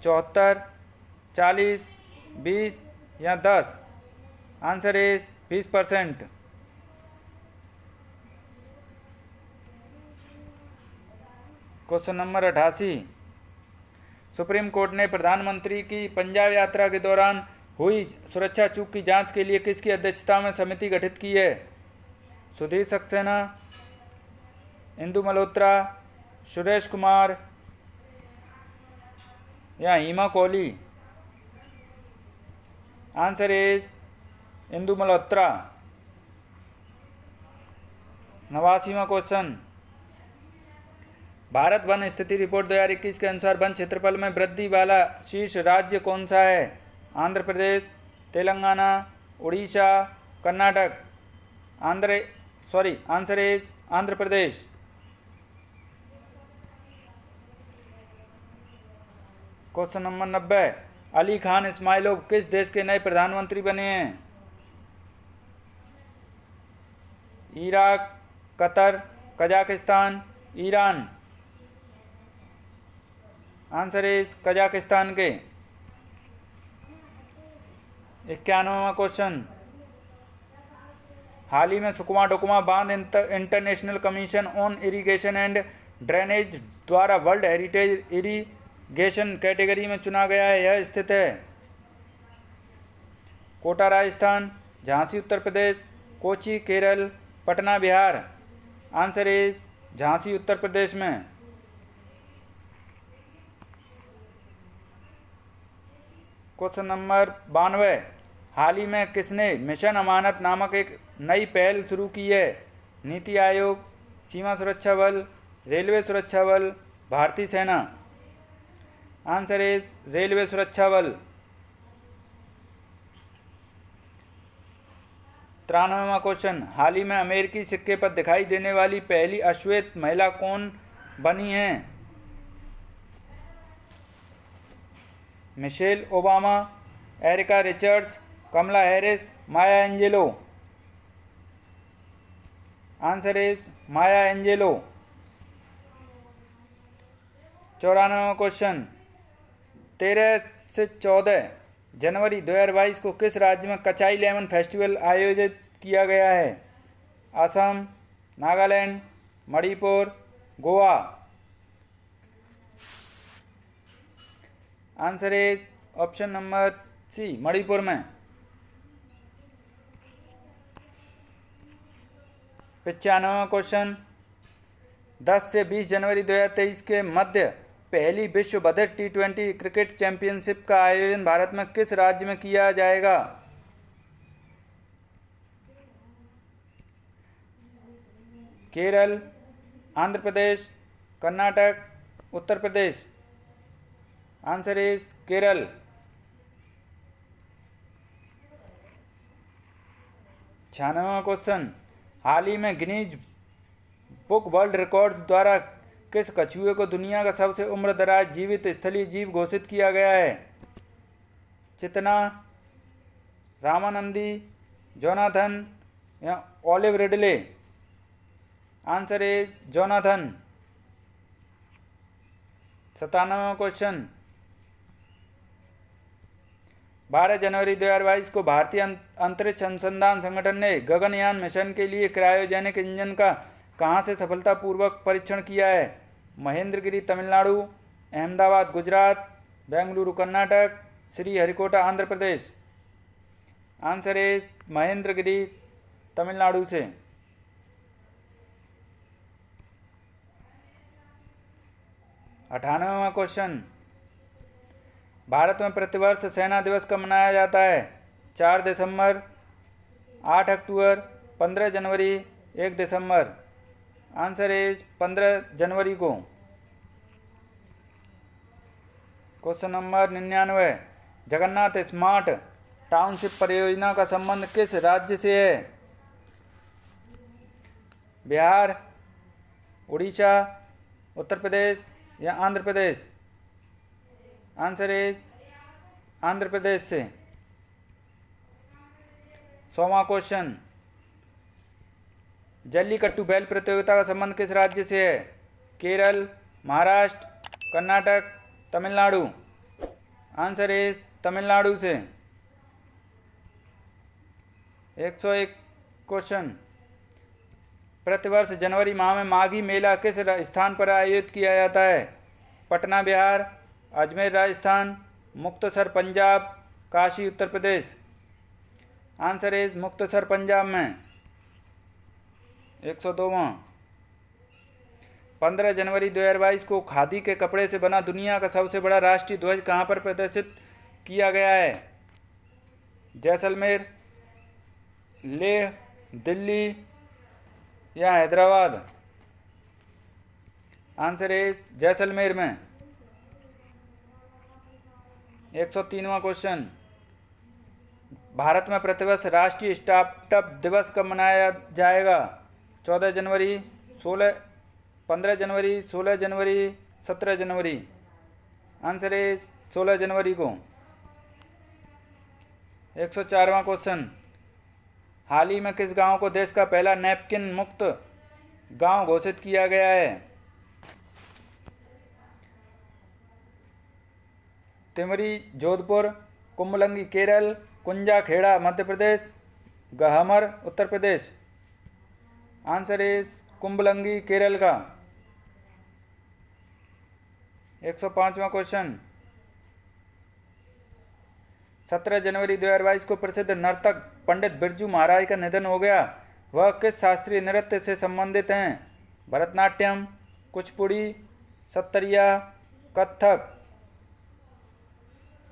74, 40, 20 या 10? Answer is 20%। Question number 88, supreme court ने प्रधानमंत्री की पंजाब यात्रा के दौरान हुई सुरक्षा चूक की जांच के लिए किसकी अध्यक्षता में समिति गठित की है? सुधीर सक्सेना, इंदु मल्होत्रा, सुरेश कुमार या हिमा कोहली? Answer is Indu Malhotra. 89वां क्वेश्चन, भारत वन स्थिति रिपोर्ट 2021 के अनुसार वन क्षेत्रफल में वृद्धि वाला शीर्ष राज्य कौन सा है? Andhra Pradesh, Telangana, Orissa, Karnataka? Answer is Andhra Pradesh. Question number 90, Alikhan Smailov किस देश के नए प्रधानमंत्री बने हैं? Iraq, Qatar, Kazakhstan, Iran? Answer is Kazakhstan के। 91वां क्वेश्चन, हाल ही में सुकमा डुकमा बांध international commission on irrigation and drainage द्वारा वर्ल्ड हेरिटेज इरिगेशन कैटेगरी में चुना गया है। यह स्थित है कोटा राजस्थान, झांसी उत्तर प्रदेश, कोची केरल, पटना बिहार? आंसर इज झांसी उत्तर प्रदेश में। क्वेश्चन नंबर 92, हाल ही में किसने मिशन अमानत नामक एक नई पहल शुरू की है? नीति आयोग, सीमा सुरक्षा बल, रेलवे सुरक्षा बल, भारतीय सेना? आंसर इज रेलवे सुरक्षा बल। 93वां क्वेश्चन, हाल ही में अमेरिकी सिक्के पर दिखाई देने वाली पहली अश्वेत महिला कौन बनी है? Michelle Obama, Erica Richards, Kamala Harris, Maya Angelou? Answer is Maya Angelou. 94वां क्वेश्चन, 13 से 14 जनवरी 2022 को किस राज्य में कचाई लेमन फेस्टिवल आयोजित किया गया है? Assam, Nagaland, Manipur, Goa? Answer is option number C, Manipur में। 95वां क्वेश्चन, 10 से 20 जनवरी 2023 के मध्य पहली विश्व बधिर T20 क्रिकेट चैंपियनशिप का आयोजन भारत में किस राज्य में किया जाएगा? केरल, आंध्र प्रदेश, कर्नाटक, उत्तर प्रदेश? Answer is Kerala. 96वां क्वेश्चन, हाल ही में गिनीज बुक वर्ल्ड रिकॉर्ड्स द्वारा किस कछुए को दुनिया का सबसे उम्रदराज जीवित स्थलीय जीव घोषित किया गया है? चितना, रामानंदी, जोनाथन या Olive Ridley? Answer is Jonathan. 97वां क्वेश्चन, 12 जनवरी 2022 को भारतीय अंतरिक्ष अनुसंधान संगठन ने गगनयान मिशन के लिए क्रायोजेनिक इंजन का कहाँ से सफलतापूर्वक परीक्षण किया है? महेंद्रगिरी तमिलनाडु, अहमदाबाद गुजरात, बेंगलुरु कर्नाटक, श्रीहरिकोटा आंध्र प्रदेश। आंसर है महेंद्रगिरी तमिलनाडु से। 98वां क्वेश्चन, भारत में प्रतिवर्ष सेना दिवस कब मनाया जाता है? 4 दिसंबर, 8 अक्टूबर, 15 जनवरी, 1 दिसंबर। आंसर है 15 जनवरी को। Question number 99, Jagannath smart township परियोजना का संबंध किस राज्य से है? बिहार, उड़ीसा, उत्तर प्रदेश या आंध्र प्रदेश? आंसर है आंध्र प्रदेश से। 100वां क्वेश्चन, जल्लीकट्टू बैल प्रतियोगिता का संबंध किस राज्य से है? केरल, महाराष्ट्र, कर्नाटक, तमिलनाडु? आंसर है तमिलनाडु से। 101 क्वेश्चन, प्रतिवर्ष जनवरी माह में माघी मेला किस स्थान पर आयोजित किया जाता है? पटना बिहार, अजमेर राजस्थान, मुक्तसर पंजाब, काशी उत्तर प्रदेश? आंसर है मुक्तसर पंजाब में। 102वां, 15 जनवरी 2022 को खादी के कपड़े से बना दुनिया का सबसे बड़ा राष्ट्रीय ध्वज कहाँ पर प्रदर्शित किया गया है? जैसलमेर, लेह, दिल्ली या हैदराबाद? आंसर है जैसलमेर में। 103वां क्वेश्चन, भारत में प्रतिवर्ष राष्ट्रीय स्टार्टअप दिवस कब मनाया जाएगा? 14 जनवरी, 15 जनवरी, 16 जनवरी, 17 जनवरी? आंसर है 16 जनवरी को। 104वां क्वेश्चन, हाल ही में किस गांव को देश का पहला नैपकिन मुक्त गांव घोषित किया गया है? तिमरी जोधपुर, कुंबलंगी केरल, कुंजा खेड़ा मध्य प्रदेश, गहमर उत्तर प्रदेश? आंसर है कुंबलंगी केरल का। 105वां क्वेश्चन, 17 जनवरी 2022 को प्रसिद्ध नर्तक पंडित बिरजू महाराज का निधन हो गया। वह किस शास्त्रीय नृत्य से संबंधित हैं? Bharatanatyam, Kuchipudi, Sattriya, Kathak?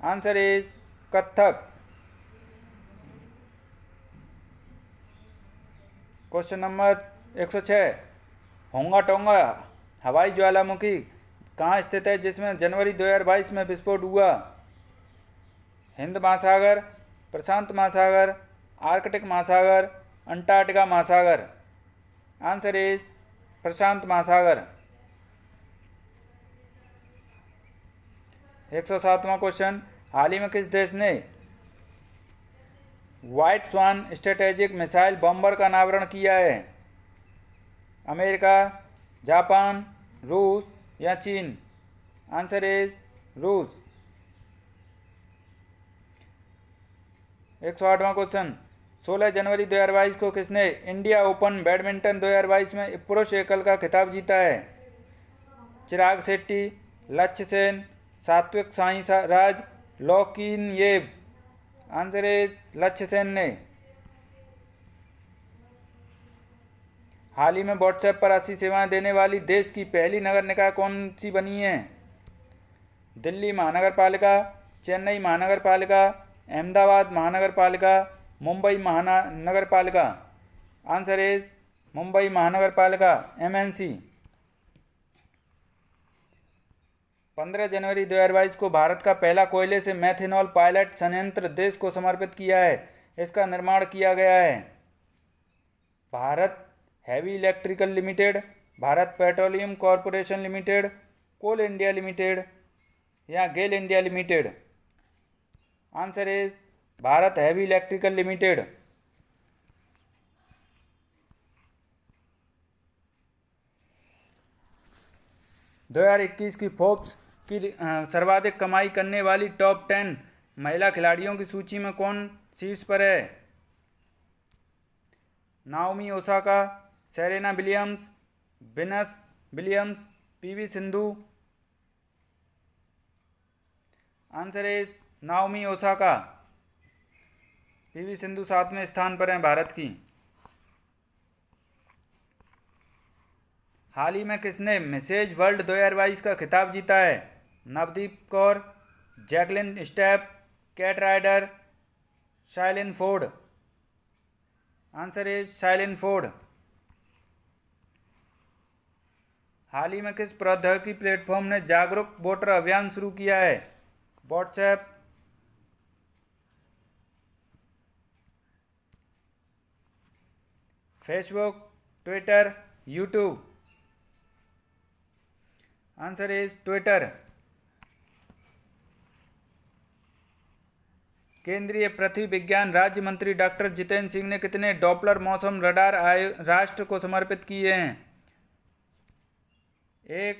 Answer is Kathak. Question number 106, Hunga tonga हवाई ज्वालामुखी कहाँ स्थित है जिसमें जनवरी 2022 में विस्फोट हुआ? हिंद महासागर, प्रशांत महासागर, आर्कटिक महासागर, अंटार्कटिका महासागर? आंसर इज प्रशांत महासागर। 107वां क्वेश्चन, हाल ही में किस देश ने व्हाइट स्वान स्ट्रेटेजिक मिसाइल बॉम्बर का अनावरण किया है? अमेरिका, जापान, रूस या चीन? आंसर इज रूस। 108वां क्वेश्चन, 16 जनवरी 2022 को किसने इंडिया ओपन बैडमिंटन 2022 में पुरुष एकल का खिताब जीता है? चिराग शेट्टी, लक्ष्य Sen, Satwik Sairaj, login येब? Answer is लक्ष्य सेन ने। हाल ही में व्हाट्सएप पर ऐसी सेवाएं देने वाली देश की पहली नगर निकाय कौन सी बनी है? दिल्ली महानगर पालिका, चेन्नई महानगर पालिका, अहमदाबाद महानगर पालिका, मुंबई महानगर पालिका? आंसर इज मुंबई महानगर पालिका, MNC। 15 जनवरी 2022 को भारत का पहला कोयले से मेथनॉल पायलट संयंत्र देश को समर्पित किया है। इसका निर्माण किया गया है? Bharat heavy electricals limited, Bharat petroleum corporation limited, coal India limited या GAIL India limited? Answer is Bharat heavy electricals limited. 2021 की फोर्ब्स की सर्वाधिक कमाई करने वाली टॉप 10 महिला खिलाड़ियों की सूची में कौन शीर्ष पर है? Naomi Osaka, Serena Williams, Venus Williams, P V Sindhu. Answer is Naomi Osaka. P V Sindhu 7वें स्थान पर हैं भारत की। हाल ही में किसने मिसेज वर्ल्ड 2022 का खिताब जीता है? Navdeep Kaur, Jacqueline Stapp, Kat Ryder, Shaylin Ford. Answer is Shaylin Ford. हाल ही में किस प्रौद्योगिकी प्लेटफॉर्म ने जागरूक वोटर अभियान शुरू किया है? WhatsApp, Facebook, Twitter, YouTube. Answer is Twitter. केंद्रीय पृथ्वी विज्ञान राज्य मंत्री डॉक्टर जितेंद्र सिंह ने कितने डॉपलर मौसम रडार राष्ट्र को समर्पित किए हैं? 1,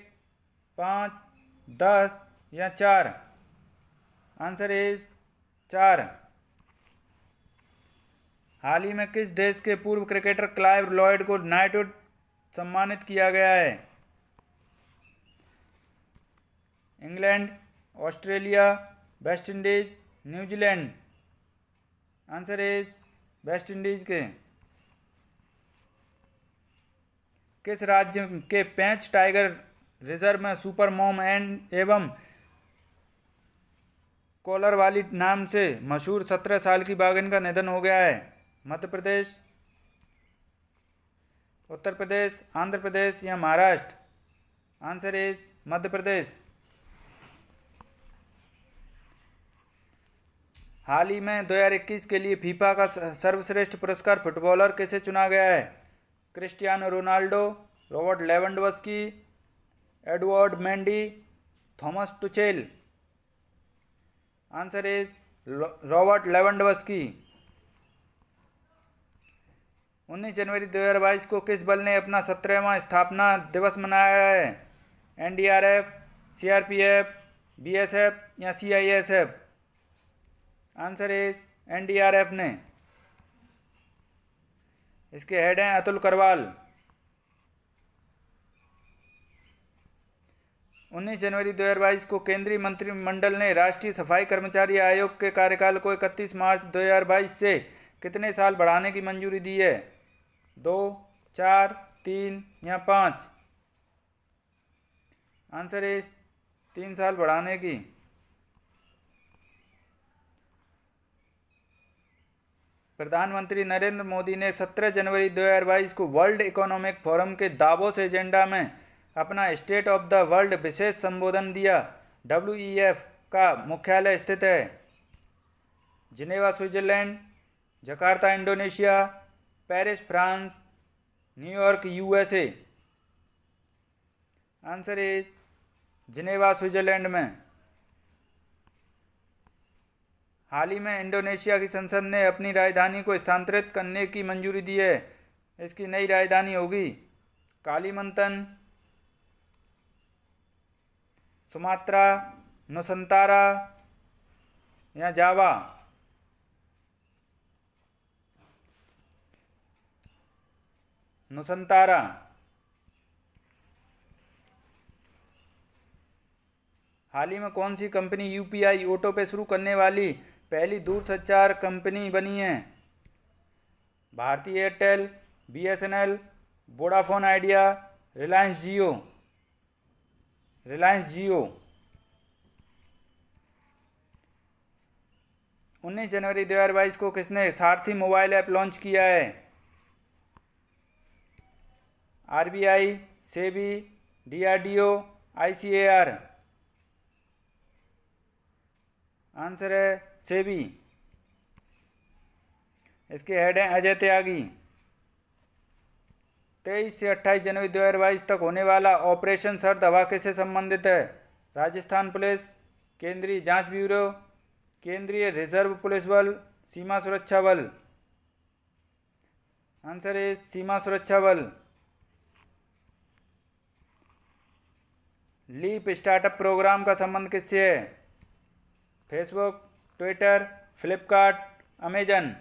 5, 10 या 4? Answer is 4। हाल ही में किस देश के पूर्व क्रिकेटर क्लाइव लॉयड को नाइटहुड सम्मानित किया गया है? England, Australia, West Indies, New Zealand. Answer is West Indies के। किस राज्य के पेंच टाइगर रिजर्व में सुपर मॉम एवं कॉलर वाली नाम से मशहूर 17 साल की बाघिन का निधन हो गया है? मध्य प्रदेश, उत्तर प्रदेश, आंध्र प्रदेश या महाराष्ट्र? Answer is Madhya Pradesh. हाल ही में 2021 के लिए फीफा का सर्वश्रेष्ठ पुरस्कार फुटबॉलर किसे चुना गया है? Cristiano Ronaldo, Robert Lewandowski, Edward Mendy, Thomas Tuchel. Answer is Robert Lewandowski. 19 जनवरी 2022 को किस बल ने अपना 17वां स्थापना दिवस मनाया है? एनडीआरएफ, सीआरपीएफ, बीएसएफ या सीआईएसएफ? आंसर इज एनडीआरएफ ने। इसके हेड हैं अतुल करवाल। 19 जनवरी 2022 को केंद्रीय मंत्रिमंडल ने राष्ट्रीय सफाई कर्मचारी आयोग के कार्यकाल को 31 मार्च 2022 से कितने साल बढ़ाने की मंजूरी दी है? 2, 4, 3 या 5? आंसर इज 3 साल बढ़ाने की। प्रधानमंत्री नरेंद्र मोदी ने 17 जनवरी 2022 को वर्ल्ड इकोनॉमिक फोरम के दावोस एजेंडा में अपना स्टेट ऑफ द वर्ल्ड विशेष संबोधन दिया। WEF का मुख्यालय स्थित है? Geneva Switzerland, Jakarta Indonesia, Paris France, New York USA? Answer is Geneva Switzerland में। हाल ही में इंडोनेशिया की संसद ने अपनी राजधानी को स्थानांतरित करने की मंजूरी दी है। इसकी नई राजधानी होगी कालीमंतन, सुमात्रा, नुसंतारा या जावा? नुसंतारा। हाल ही में कौन सी कंपनी UPI ऑटो पे शुरू करने वाली पहली दूरसंचार कंपनी बनी है? Bharti Airtel, BSNL, Vodafone Idea, Reliance Jio? Reliance Jio. 19 जनवरी 2022 को किसने सारथी मोबाइल ऐप लॉन्च किया है? RBI, SEBI, DRDO, ICAR? Answer है सेबी। इसके हेड हैं अजय त्यागी। 23 से 28 जनवरी 2022 तक होने वाला ऑपरेशन सर्द हवा किससे संबंधित है? राजस्थान पुलिस, केंद्रीय जांच ब्यूरो, केंद्रीय रिजर्व पुलिस बल, सीमा सुरक्षा बल? आंसर है सीमा सुरक्षा बल। लीप स्टार्टअप प्रोग्राम का संबंध किससे है? Facebook, Twitter, Flipkart, Amazon.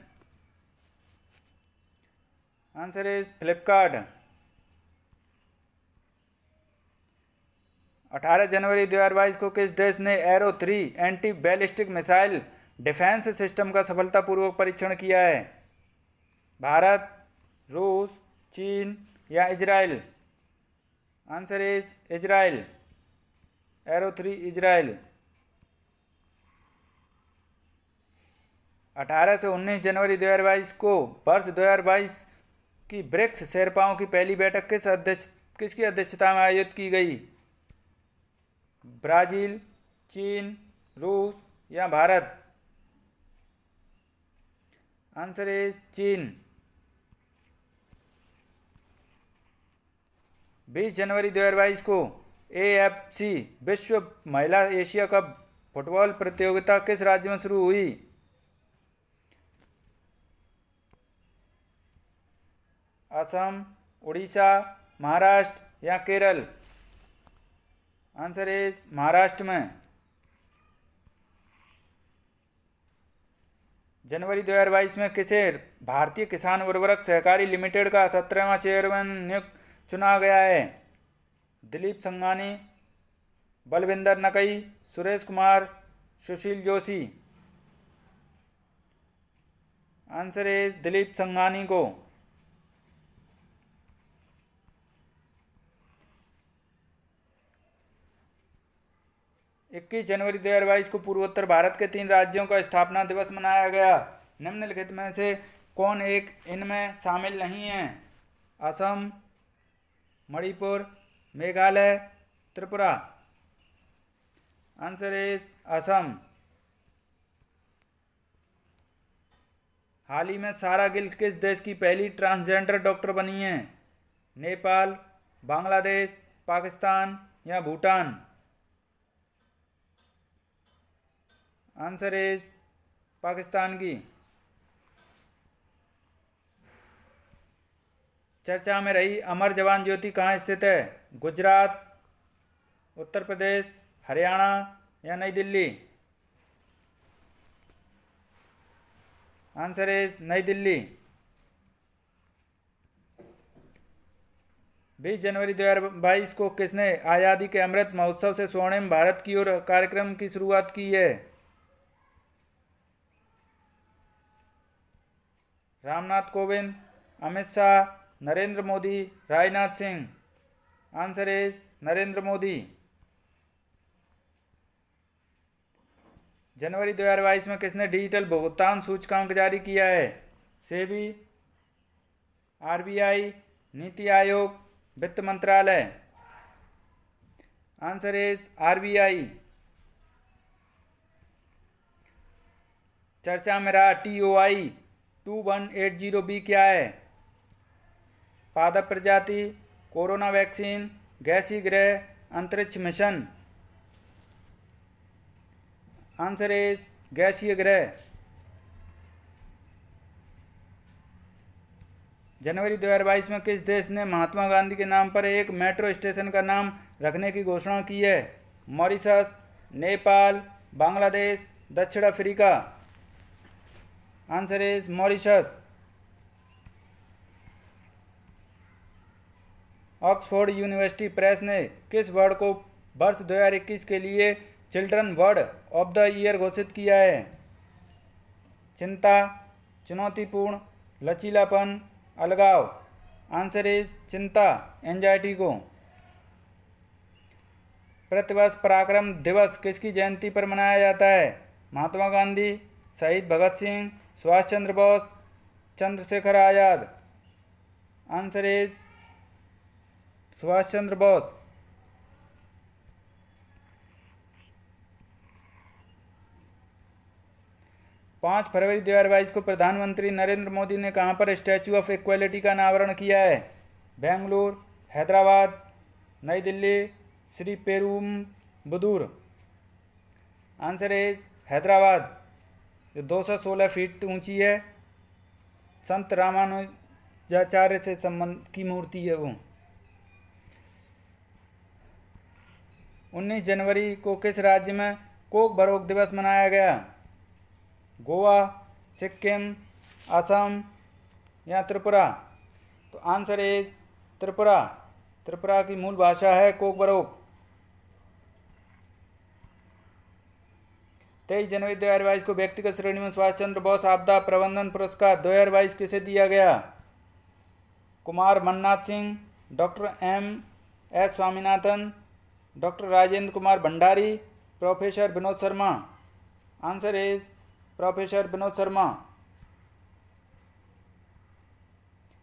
Answer is Flipkart. 18 जनवरी 2022 को किस देश ने arrow 3 anti ballistic missile defence system का सफलतापूर्वक परीक्षण किया है? भारत, रूस, चीन या Israel? Answer is Israel. Arrow 3 Israel. 18 से 19 जनवरी 2022 को वर्ष 2022 की ब्रिक्स शेरपाओं की पहली बैठक किसकी अध्यक्षता में आयोजित की गई? ब्राजील, चीन, रूस या भारत? आंसर इज चीन। 20 जनवरी 2022 को AFC विश्व महिला एशिया कप फुटबॉल प्रतियोगिता किस राज्य में शुरू हुई? असम, उड़ीसा, महाराष्ट्र या केरल? आंसर इज महाराष्ट्र में। जनवरी 2022 में किसे भारतीय किसान उर्वरक सहकारी लिमिटेड का 17वां चेयरमैन चुना गया है? दिलीप संघानी, बलविंदर नकई, सुरेश कुमार, सुशील जोशी? आंसर इज दिलीप संघानी को। 21 जनवरी 2022 को पूर्वोत्तर भारत के 3 राज्यों का स्थापना दिवस मनाया गया। निम्नलिखित में से कौन एक इनमें शामिल नहीं है? असम, मणिपुर, मेघालय, त्रिपुरा? Answer is Assam. हाल ही में सारा गिल किस देश की पहली ट्रांसजेंडर डॉक्टर बनी है? नेपाल, बांग्लादेश, पाकिस्तान या भूटान? आंसर इज पाकिस्तान की। चर्चा में रही अमर जवान ज्योति कहाँ स्थित है? गुजरात, उत्तर प्रदेश, हरियाणा या नई दिल्ली? आंसर इज नई दिल्ली। 20 जनवरी 2022 को किसने आज़ादी के अमृत महोत्सव से स्वर्णिम भारत की ओर कार्यक्रम की शुरुआत की है? रामनाथ कोविंद, अमित शाह, नरेंद्र मोदी, राजनाथ सिंह? Answer is Narendra Modi. जनवरी 2022 में किसने डिजिटल भुगतान सूचकांक जारी किया है? सेबी, RBI, नीति आयोग, वित्त मंत्रालय? Answer is RBI। चर्चा में रहा TOI 2180B क्या है? पादप प्रजाति, कोरोना वैक्सीन, गैसीय ग्रह, अंतरिक्ष मिशन? आंसर इज गैसीय ग्रह। जनवरी 2022 में किस देश ने महात्मा गांधी के नाम पर एक मेट्रो स्टेशन का नाम रखने की घोषणा की है? मॉरिशस, नेपाल, बांग्लादेश, दक्षिण Africa? Answer is Mauritius. Oxford university press ने किस वर्ड को वर्ष 2021 के लिए children word of the year घोषित किया है? चिंता, चुनौतीपूर्ण, लचीलापन, अलगाव? आंसर इज चिंता, एंजाइटी को। प्रतिवर्ष पराक्रम दिवस किसकी जयंती पर मनाया जाता है? महात्मा गांधी, शहीद भगत सिंह, सुभाष चंद्र बोस, चंद्रशेखर आजाद? Answer is Subhash Chandra Bose. पाँच फरवरी 2022 को प्रधानमंत्री नरेंद्र मोदी ने कहां पर स्टैच्यू ऑफ इक्वालिटी का अनावरण किया है? Bengaluru, Hyderabad, New Delhi, Sriperumbudur? Answer is Hyderabad. जो 216 फीट ऊंची है, संत रामानुजाचार्य से संबंध की मूर्ति है वो। 19 जनवरी को किस राज्य में कोक बरोक दिवस मनाया गया? गोवा, सिक्किम, असम या त्रिपुरा? तो आंसर इज त्रिपुरा। त्रिपुरा की मूल भाषा है कोकबरोक। 23 जनवरी 2022 को व्यक्तिगत श्रेणी में सुभाष चंद्र बोस आपदा प्रबंधन पुरस्कार 2022 किसे दिया गया? Kumar Mannath Singh, doctor M.S. Swaminathan, doctor Rajendra Kumar Bhandari, professor Vinod Sharma? Answer is professor Vinod Sharma.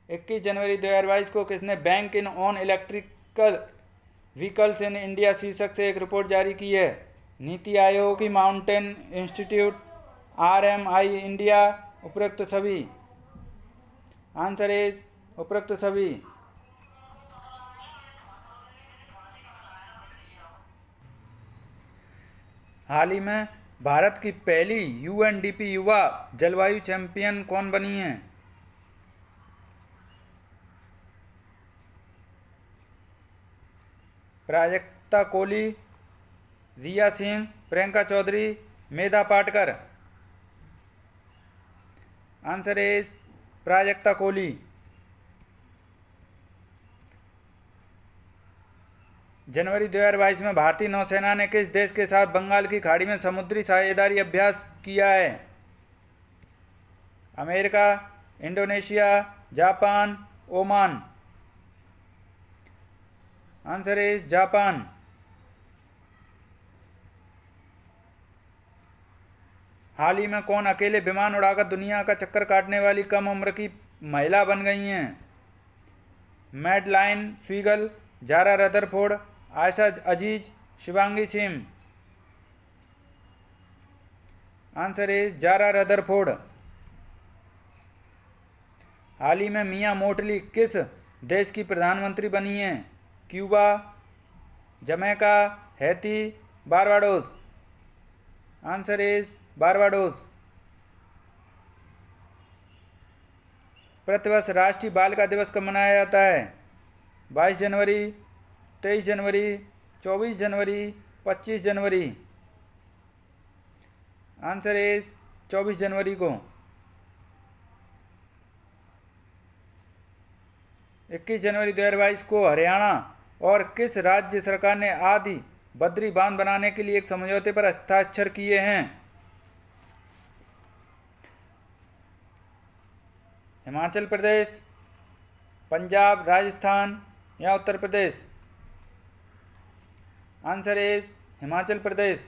21 जनवरी 2022 को किसने banking on electrical vehicles in India शीर्षक से एक रिपोर्ट जारी की है? नीति आयोग की माउंटेन इंस्टीट्यूट, RMI इंडिया, उपरोक्त सभी? आंसर इज उपरोक्त सभी। हाल ही में भारत की पहली UNDP युवा जलवायु चैंपियन कौन बनी है? प्राजक्ता कोली, रिया सिंह, प्रियंका चौधरी, मेधा पाटकर? Answer is Prajakta Koli. जनवरी 2022 में भारतीय नौसेना ने किस देश के साथ बंगाल की खाड़ी में समुद्री साझेदारी अभ्यास किया है? America, Indonesia, Japan, Oman? Answer is Japan. हाल ही में कौन अकेले विमान उड़ाकर दुनिया का चक्कर काटने वाली कम उम्र की महिला बन गई हैं? Madeline Swegle, Zara Rutherford, Ayesha Aziz, Shivangi Singh? Answer is Zara Rutherford. हाल ही में मिया मोटली किस देश की प्रधानमंत्री बनी हैं? Cuba, Jamaica, Haiti, Barbados? Answer is Barbados. प्रतिवर्ष राष्ट्रीय बालिका दिवस कब मनाया जाता है? 22 जनवरी, 23 जनवरी, 24 जनवरी, 25 जनवरी? आंसर इज 24 जनवरी को। 21 जनवरी 2022 को हरियाणा और किस राज्य सरकार ने आदि बद्री बांध बनाने के लिए एक समझौते पर हस्ताक्षर किए हैं? हिमाचल प्रदेश, पंजाब, राजस्थान या उत्तर प्रदेश? आंसर इज हिमाचल प्रदेश।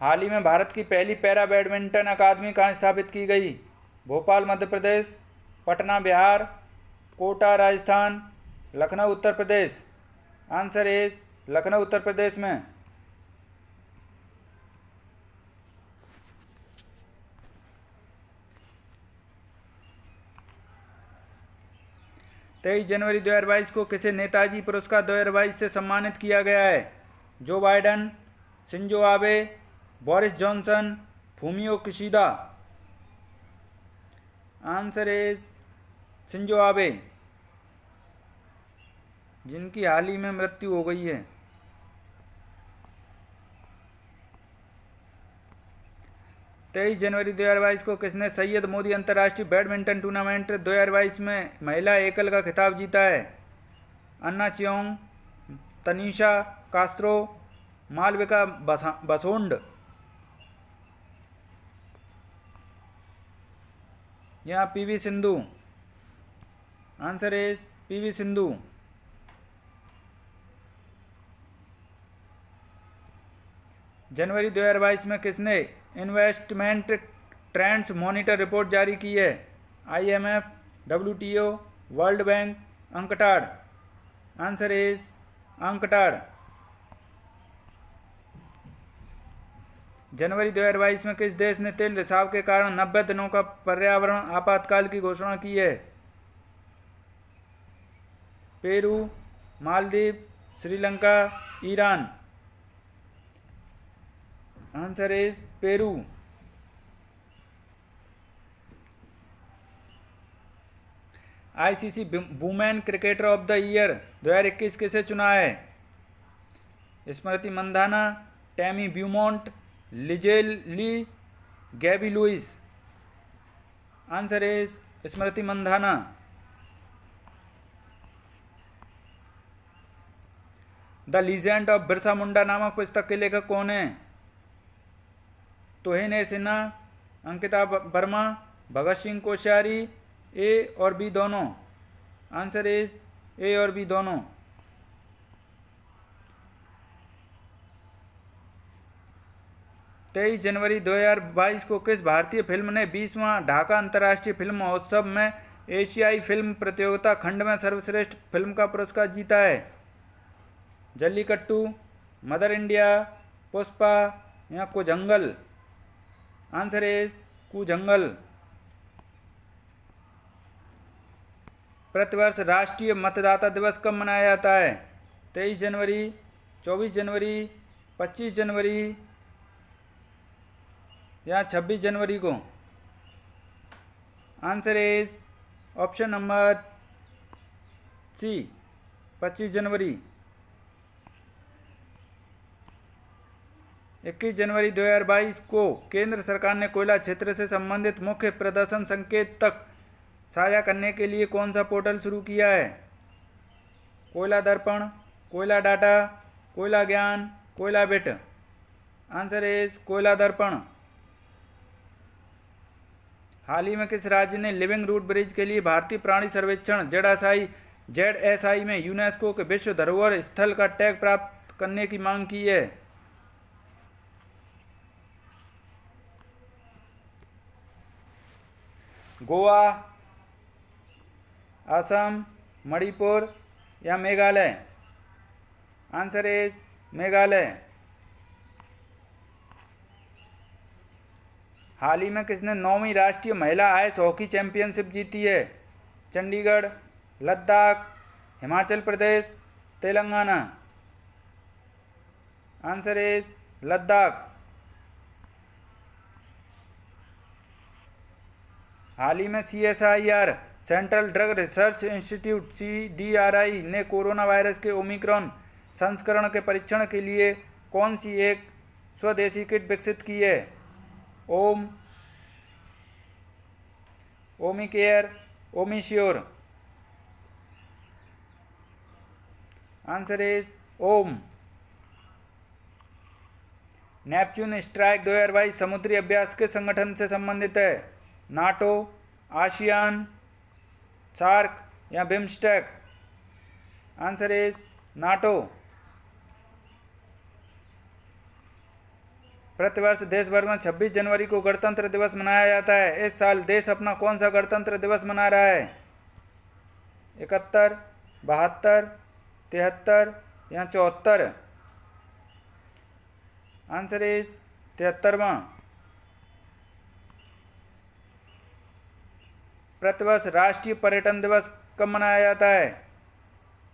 हाल ही में भारत की पहली पैरा बैडमिंटन अकादमी कहाँ स्थापित की गई? भोपाल मध्य प्रदेश, पटना बिहार, कोटा राजस्थान, लखनऊ उत्तर प्रदेश? आंसर इज लखनऊ उत्तर प्रदेश में। तेईस जनवरी 2022 को किसे नेताजी पुरस्कार 2022 से सम्मानित किया गया है? जो Biden, Shinzo Abe, Boris Johnson, Fumio Kishida? Answer is Shinzo Abe, जिनकी हाल ही में मृत्यु हो गई है। 23 जनवरी 2022 को किसने सैयद मोदी अंतर्राष्ट्रीय बैडमिंटन टूर्नामेंट 2022 में महिला एकल का खिताब जीता है? Anna Cheong, Tanisha Crasto, Malvika Bansod? या PV Sindhu? Answer is PV Sindhu. जनवरी 2022 में किसने इन्वेस्टमेंट ट्रेंड्स मॉनिटर रिपोर्ट जारी की है? IMF, WTO, world bank, UNCTAD? Answer is UNCTAD. जनवरी 2022 में किस देश ने तेल रिसाव के कारण 90 दिनों का पर्यावरण आपातकाल की घोषणा की है? Peru, Maldives, Sri Lanka, Iran? Answer is Peru. ICC women cricketer of the year 2021 किसे चुना है? Smriti Mandhana, Tammy Beaumont, Lizelle Lee, Gaby Lewis. Answer is Smriti Mandhana. The legend of Birsa Munda नामक पुस्तक के लेखक कौन है? तोहिन ए सिन्हा, अंकिता वर्मा, भगत सिंह कोश्यारी, ए और बी दोनों। आंसर इज ए और बी दोनों। तेईस जनवरी 2022 को किस भारतीय फिल्म ने 20वां ढाका अंतर्राष्ट्रीय फिल्म महोत्सव में एशियाई फिल्म प्रतियोगिता खंड में सर्वश्रेष्ठ फिल्म का पुरस्कार जीता है? जल्लीकट्टू, मदर इंडिया, पुष्पा या कुजंगल। Answer is Koozhangal. प्रतिवर्ष राष्ट्रीय मतदाता दिवस कब मनाया जाता है? 23 जनवरी, 24 जनवरी, 25 जनवरी या 26 जनवरी को। Answer is option number C, 25 जनवरी। 21 जनवरी 2022 को केंद्र सरकार ने कोयला क्षेत्र से संबंधित मुख्य प्रदर्शन संकेत तक साझा करने के लिए कौन सा पोर्टल शुरू किया है? कोयला दर्पण, कोयला डाटा, कोयला ज्ञान, कोयला बिट। आंसर इज कोयला दर्पण। हाल ही में किस राज्य ने लिविंग रूट ब्रिज के लिए भारतीय प्राणी सर्वेक्षण ZSI में यूनेस्को के विश्व धरोहर स्थल का टैग प्राप्त करने की मांग की है? गोवा, असम, मणिपुर या मेघालय। Answer is Meghalaya. हाल ही में किसने 9वीं राष्ट्रीय महिला आइस हॉकी चैंपियनशिप जीती है? चंडीगढ़, लद्दाख, हिमाचल प्रदेश, तेलंगाना। Answer is Ladakh. हाल ही में CSIR central drug research institute CDRI ने कोरोना वायरस के ओमिक्रॉन संस्करण के परीक्षण के लिए कौन सी एक स्वदेशी किट विकसित की है? Omicare, OmiSure. आंसर इज ओम। नेपच्यून स्ट्राइक 2022 समुद्री अभ्यास के संगठन से संबंधित है? नाटो, आसियान, सार्क या बिम्स्टेक। Answer is NATO. प्रतिवर्ष देश भर में 26 जनवरी को गणतंत्र दिवस मनाया जाता है। इस साल देश अपना कौन सा गणतंत्र दिवस मना रहा है? 71, 72, 73 या 74। आंसर इज 73वां। प्रतिवर्ष राष्ट्रीय पर्यटन दिवस कब मनाया जाता है?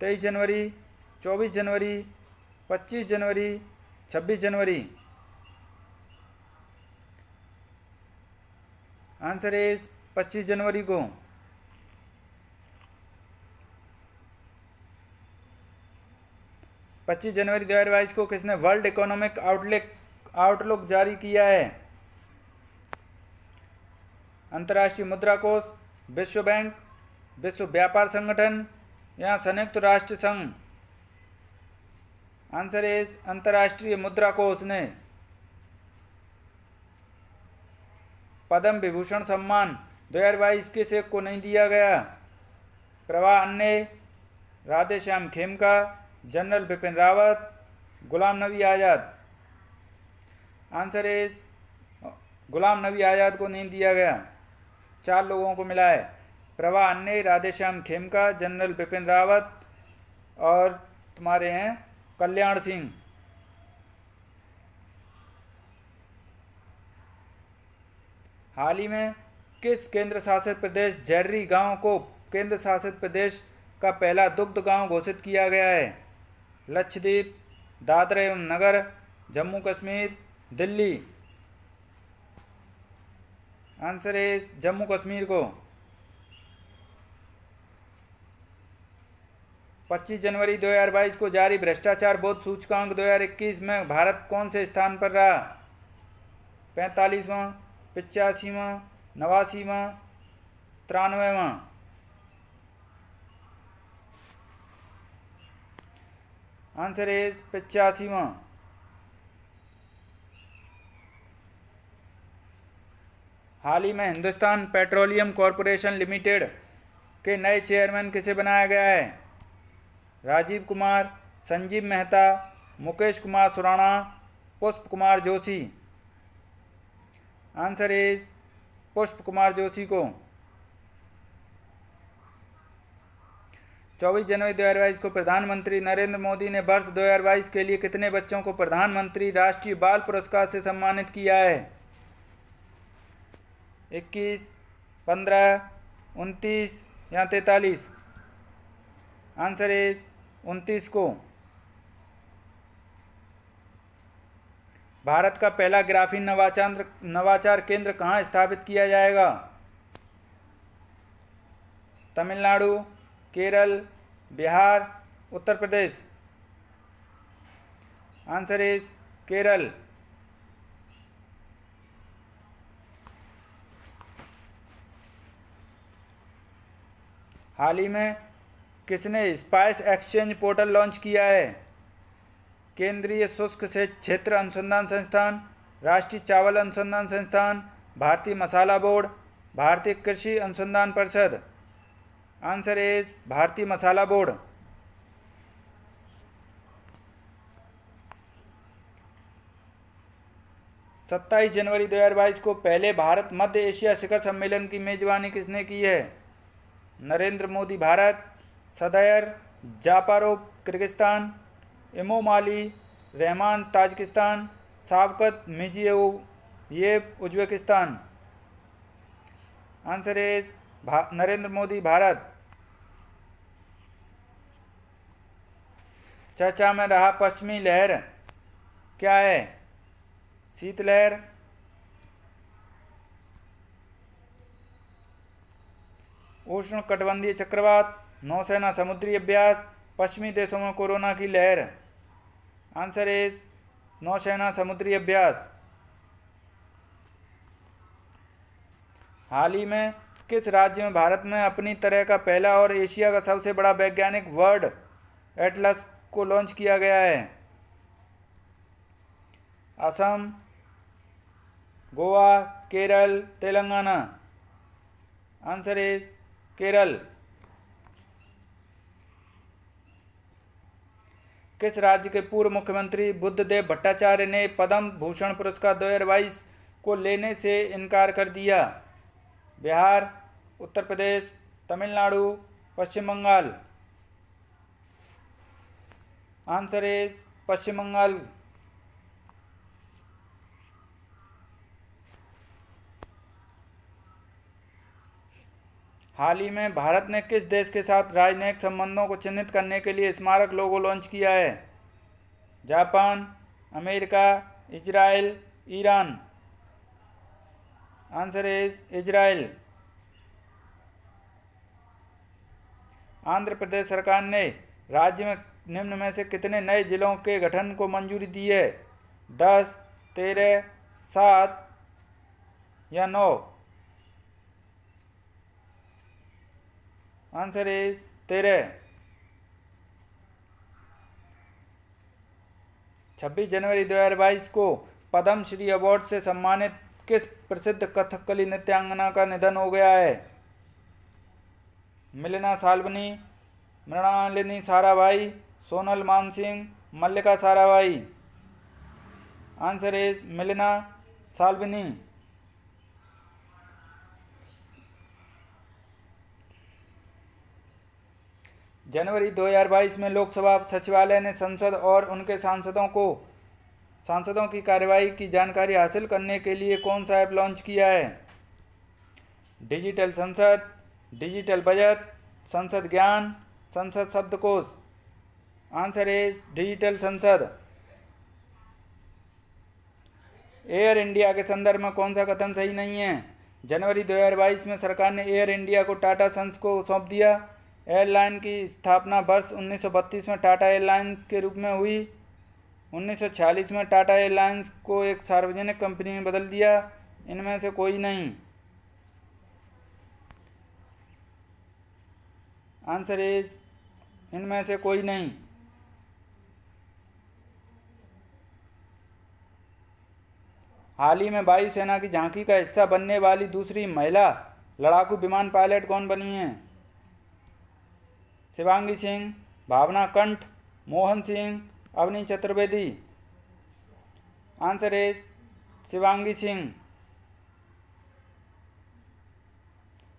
23 जनवरी, 24 जनवरी, 25 जनवरी, 26 जनवरी। आंसर इज 25 जनवरी को। पच्चीस जनवरी 2022 को किसने वर्ल्ड इकोनॉमिक आउटलुक जारी किया है? अंतर्राष्ट्रीय मुद्रा कोष, विश्व बैंक, विश्व व्यापार संगठन या संयुक्त राष्ट्र संघ। आंसर इज अंतर्राष्ट्रीय मुद्रा कोष ने। पद्म विभूषण सम्मान 2022 किस एक को नहीं दिया गया? प्रवाह अन्य, Radheshyam Khemka, general Bipin Rawat, Ghulam Nabi Azad. Answer is Ghulam Nabi Azad को नहीं दिया गया। 4 लोगों को मिला है। प्रवाह अन्य, राधेश्याम खेमका, जनरल बिपिन रावत और तुम्हारे हैं कल्याण सिंह। हाल ही में किस केंद्र शासित प्रदेश जर्री गांव को केंद्र शासित प्रदेश का पहला दुग्ध गांव घोषित किया गया है? लक्षद्वीप, दादरा एवं नगर, जम्मू कश्मीर, दिल्ली। आंसर इज जम्मू कश्मीर को। 25 जनवरी 2022 को जारी भ्रष्टाचार बोध सूचकांक 2021 में भारत कौन से स्थान पर रहा? 45वां, 85वां, 89वां, 93वां? Answer is 85वां। हाल ही में हिंदुस्तान पेट्रोलियम कॉरपोरेशन लिमिटेड के नए चेयरमैन किसे बनाया गया है? राजीव कुमार, संजीव मेहता, मुकेश कुमार सुराणा, पुष्प कुमार जोशी? आंसर इज पुष्प कुमार जोशी को। 24 जनवरी 2022 को प्रधानमंत्री नरेंद्र मोदी ने वर्ष 2022 के लिए कितने बच्चों को प्रधानमंत्री राष्ट्रीय बाल पुरस्कार से सम्मानित किया है? 21, 15, 29 या 43? आंसर इज 29 को। भारत का पहला ग्राफीन नवाचार केंद्र कहाँ स्थापित किया जाएगा? तमिलनाडु, केरल, बिहार, उत्तर प्रदेश? Answer is Kerala. हाल ही में किसने स्पाइस एक्सचेंज पोर्टल लॉन्च किया है? केंद्रीय शुष्क से क्षेत्र अनुसंधान संस्थान, राष्ट्रीय चावल अनुसंधान संस्थान, भारतीय मसाला बोर्ड, भारतीय कृषि अनुसंधान परिषद? आंसर इज भारतीय मसाला बोर्ड। सत्ताईस जनवरी 2022 को पहले भारत मध्य एशिया शिखर सम्मेलन की मेजबानी किसने की है? Narendra Modi Bharat, Sadyr Japarov Kyrgyzstan, Emomali Rahmon Tajikistan, Shavkat Mirziyoyev Uzbekistan? Answer is Narendra Modi Bharat. चर्चा में रहा पश्चिमी लहर क्या है? शीतलहर, उष्ण कटिबंधीय चक्रवात, नौसेना समुद्री अभ्यास, पश्चिमी देशों में कोरोना की लहर? आंसर इज नौसेना समुद्री अभ्यास। हाल ही में किस राज्य में भारत में अपनी तरह का पहला और एशिया का सबसे बड़ा वैज्ञानिक वर्ड एटलस को लॉन्च किया गया है? असम, गोवा, केरल, तेलंगाना? Answer is Kerala. किस राज्य के पूर्व मुख्यमंत्री बुद्धदेव भट्टाचार्य ने पद्म भूषण पुरस्कार 2022 को लेने से इनकार कर दिया? बिहार, उत्तर प्रदेश, तमिलनाडु, पश्चिम बंगाल? आंसर इज पश्चिम बंगाल। हाल ही में भारत ने किस देश के साथ राजनयिक संबंधों को चिन्हित करने के लिए स्मारक लोगो लॉन्च किया है? Japan, America, Israel, Iran? Answer is Israel. Andhra Pradesh सरकार ने राज्य में निम्न में से कितने नए जिलों के गठन को मंजूरी दी है? 10, 13, 7 या 9? Answer is 13। 26 जनवरी 2022 को पद्म श्री अवार्ड से सम्मानित किस प्रसिद्ध कथकली नृत्यांगना का निधन हो गया है? मिलिना साल्वनी, मृणालिनी साराभाई, सोनल मानसिंह, मल्लिका साराभाई? Answer is मिलिना साल्वनी। जनवरी 2022 में लोकसभा सचिवालय ने संसद और उनके सांसदों की कार्यवाही की जानकारी हासिल करने के लिए कौन सा ऐप लॉन्च किया है? डिजिटल संसद, डिजिटल बजट, संसद ज्ञान, संसद शब्दकोश? आंसर इज डिजिटल संसद। एयर इंडिया के संदर्भ में कौन सा कथन सही नहीं है? जनवरी 2022 में सरकार ने एयर इंडिया को टाटा सन्स को सौंप दिया, एयरलाइन की स्थापना वर्ष 1932 में टाटा एयरलाइंस के रूप में हुई। 1946 में टाटा एयरलाइंस को एक सार्वजनिक कंपनी में बदल दिया। इनमें से कोई नहीं। आंसर इज इनमें से कोई नहीं। हाल ही में वायुसेना की झांकी का हिस्सा बनने वाली दूसरी महिला लड़ाकू विमान पायलट कौन बनी हैं? शिवांगी सिंह, भावना कंठ, मोहन सिंह, अवनी चतुर्वेदी। Answer is Shivangi Singh.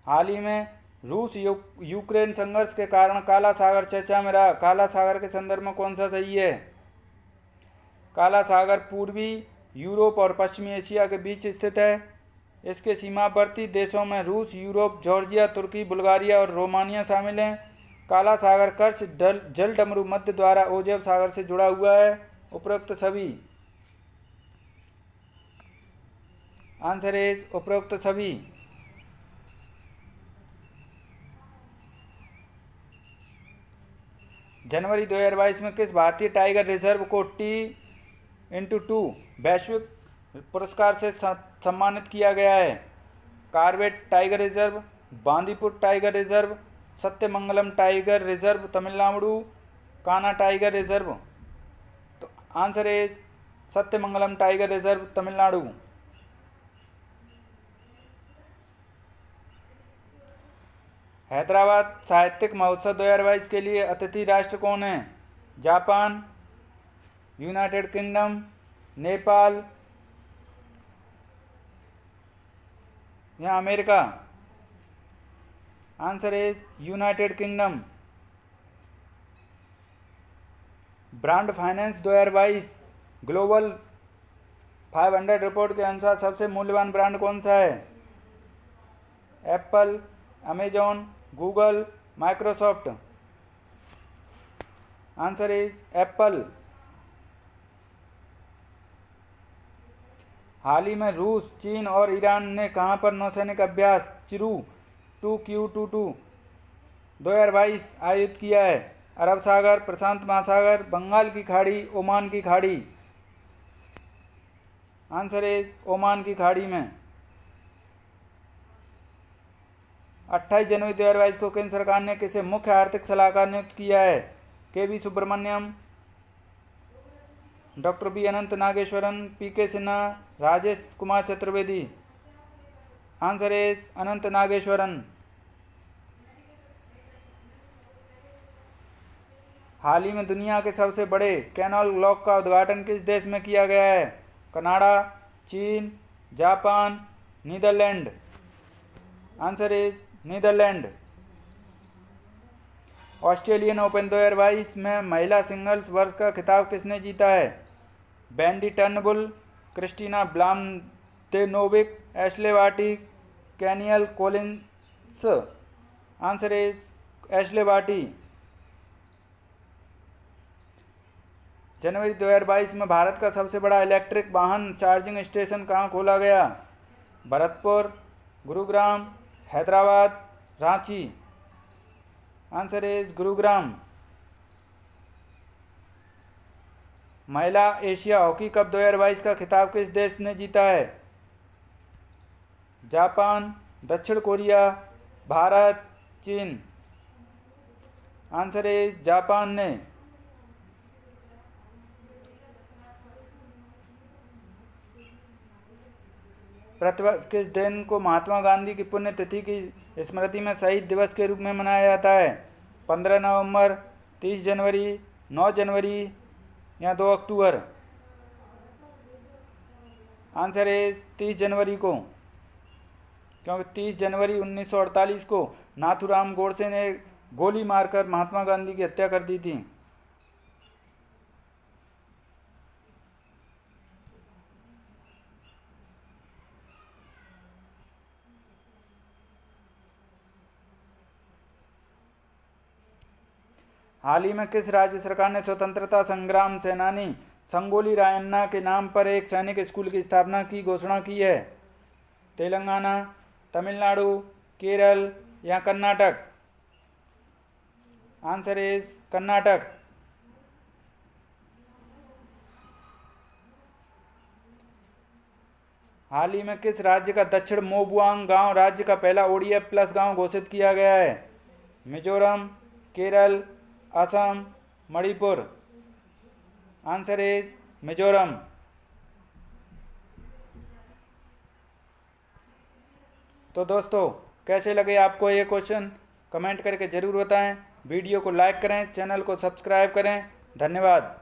हाल ही में रूस यूक्रेन संघर्ष के कारण काला सागर चर्चा में रहा। काला सागर के संदर्भ में कौन सा सही है? काला सागर पूर्वी यूरोप और पश्चिमी एशिया के बीच स्थित है। इसके सीमावर्ती देशों में रूस, यूरोप, जॉर्जिया, तुर्की, बुल्गारिया और रोमानिया शामिल हैं। काला सागर कर्च जल डमरू मध्य द्वारा ओजेव सागर से जुड़ा हुआ है। उपरोक्त सभी। आंसर इज उपरोक्त सभी। जनवरी 2022 में किस भारतीय टाइगर रिजर्व को T/2 वैश्विक पुरस्कार से सम्मानित किया गया है? Corbett tiger reserve, Bandipur tiger reserve, Sathyamangalam tiger reserve Tamil Nadu, Kanha tiger reserve. तो answer is Sathyamangalam tiger reserve Tamil Nadu. Hyderabad साहित्यिक महोत्सव 2022 के लिए अतिथि राष्ट्र कौन है? जापान, यूनाइटेड किंगडम, नेपाल या America. Answer is United Kingdom. Brand finance 2022 global 500 report के अनुसार सबसे मूल्यवान ब्रांड कौन सा है? Apple, Amazon, Google, Microsoft. Answer is Apple. हाल ही में रूस, चीन और ईरान ने कहां पर नौसैनिक अभ्यास चिरू 2Q22 2022 आयोजित किया है? अरब सागर, प्रशांत महासागर, बंगाल की खाड़ी, ओमान की खाड़ी। आंसर इज ओमान की खाड़ी में। 28 जनवरी 2022 को केंद्र सरकार ने किसे मुख्य आर्थिक सलाहकार नियुक्त किया है? KV Subramanian, doctor B Anant Nageswaran, PK Sinha, Rajesh Kumar Chaturvedi. Answer is Anant Nageswaran. हाल ही में दुनिया के सबसे बड़े कैनाल लॉक का उद्घाटन किस देश में किया गया है? कनाडा, चीन, Japan, Netherlands. Answer is Netherlands. Australian Open 2022 में महिला सिंगल्स वर्ग का खिताब किसने जीता है? Wendy Turnbull, Kristina Mladenovic, Ashleigh Barty, Danielle Collins. Answer is Ashleigh Barty. जनवरी 2022 में भारत का सबसे बड़ा इलेक्ट्रिक वाहन चार्जिंग स्टेशन कहाँ खोला गया? भरतपुर, गुरुग्राम, हैदराबाद, रांची। Answer is Gurugram. महिला एशिया हॉकी कप 2022 का खिताब किस देश ने जीता है? जापान, दक्षिण कोरिया, भारत, चीन। आंसर इज जापान ने। प्रतिवर्ष किस दिन को महात्मा गांधी की पुण्यतिथि की स्मृति में शहीद दिवस के रूप में मनाया जाता है? 15 नवंबर, 30 जनवरी, 9 जनवरी या 2 अक्टूबर। आंसर इज 30 जनवरी को, क्योंकि 30 जनवरी 1948 को नाथूराम गोडसे ने गोली मारकर महात्मा गांधी की हत्या कर दी थी। हाल ही में किस राज्य सरकार ने स्वतंत्रता संग्राम सेनानी संगोली रायन्ना के नाम पर एक सैनिक स्कूल की स्थापना की घोषणा की है? तेलंगाना, तमिलनाडु, केरल या कर्नाटक। Answer is Karnataka. हाल ही में किस राज्य का दक्षिण मोबुआंग गांव राज्य का पहला ओडीएफ प्लस गांव घोषित किया गया है? मिजोरम, केरल, असम, मणिपुर। Answer is Mizoram. तो दोस्तों कैसे लगे आपको ये क्वेश्चन कमेंट करके ज़रूर बताएं। वीडियो को लाइक करें, चैनल को सब्सक्राइब करें। धन्यवाद।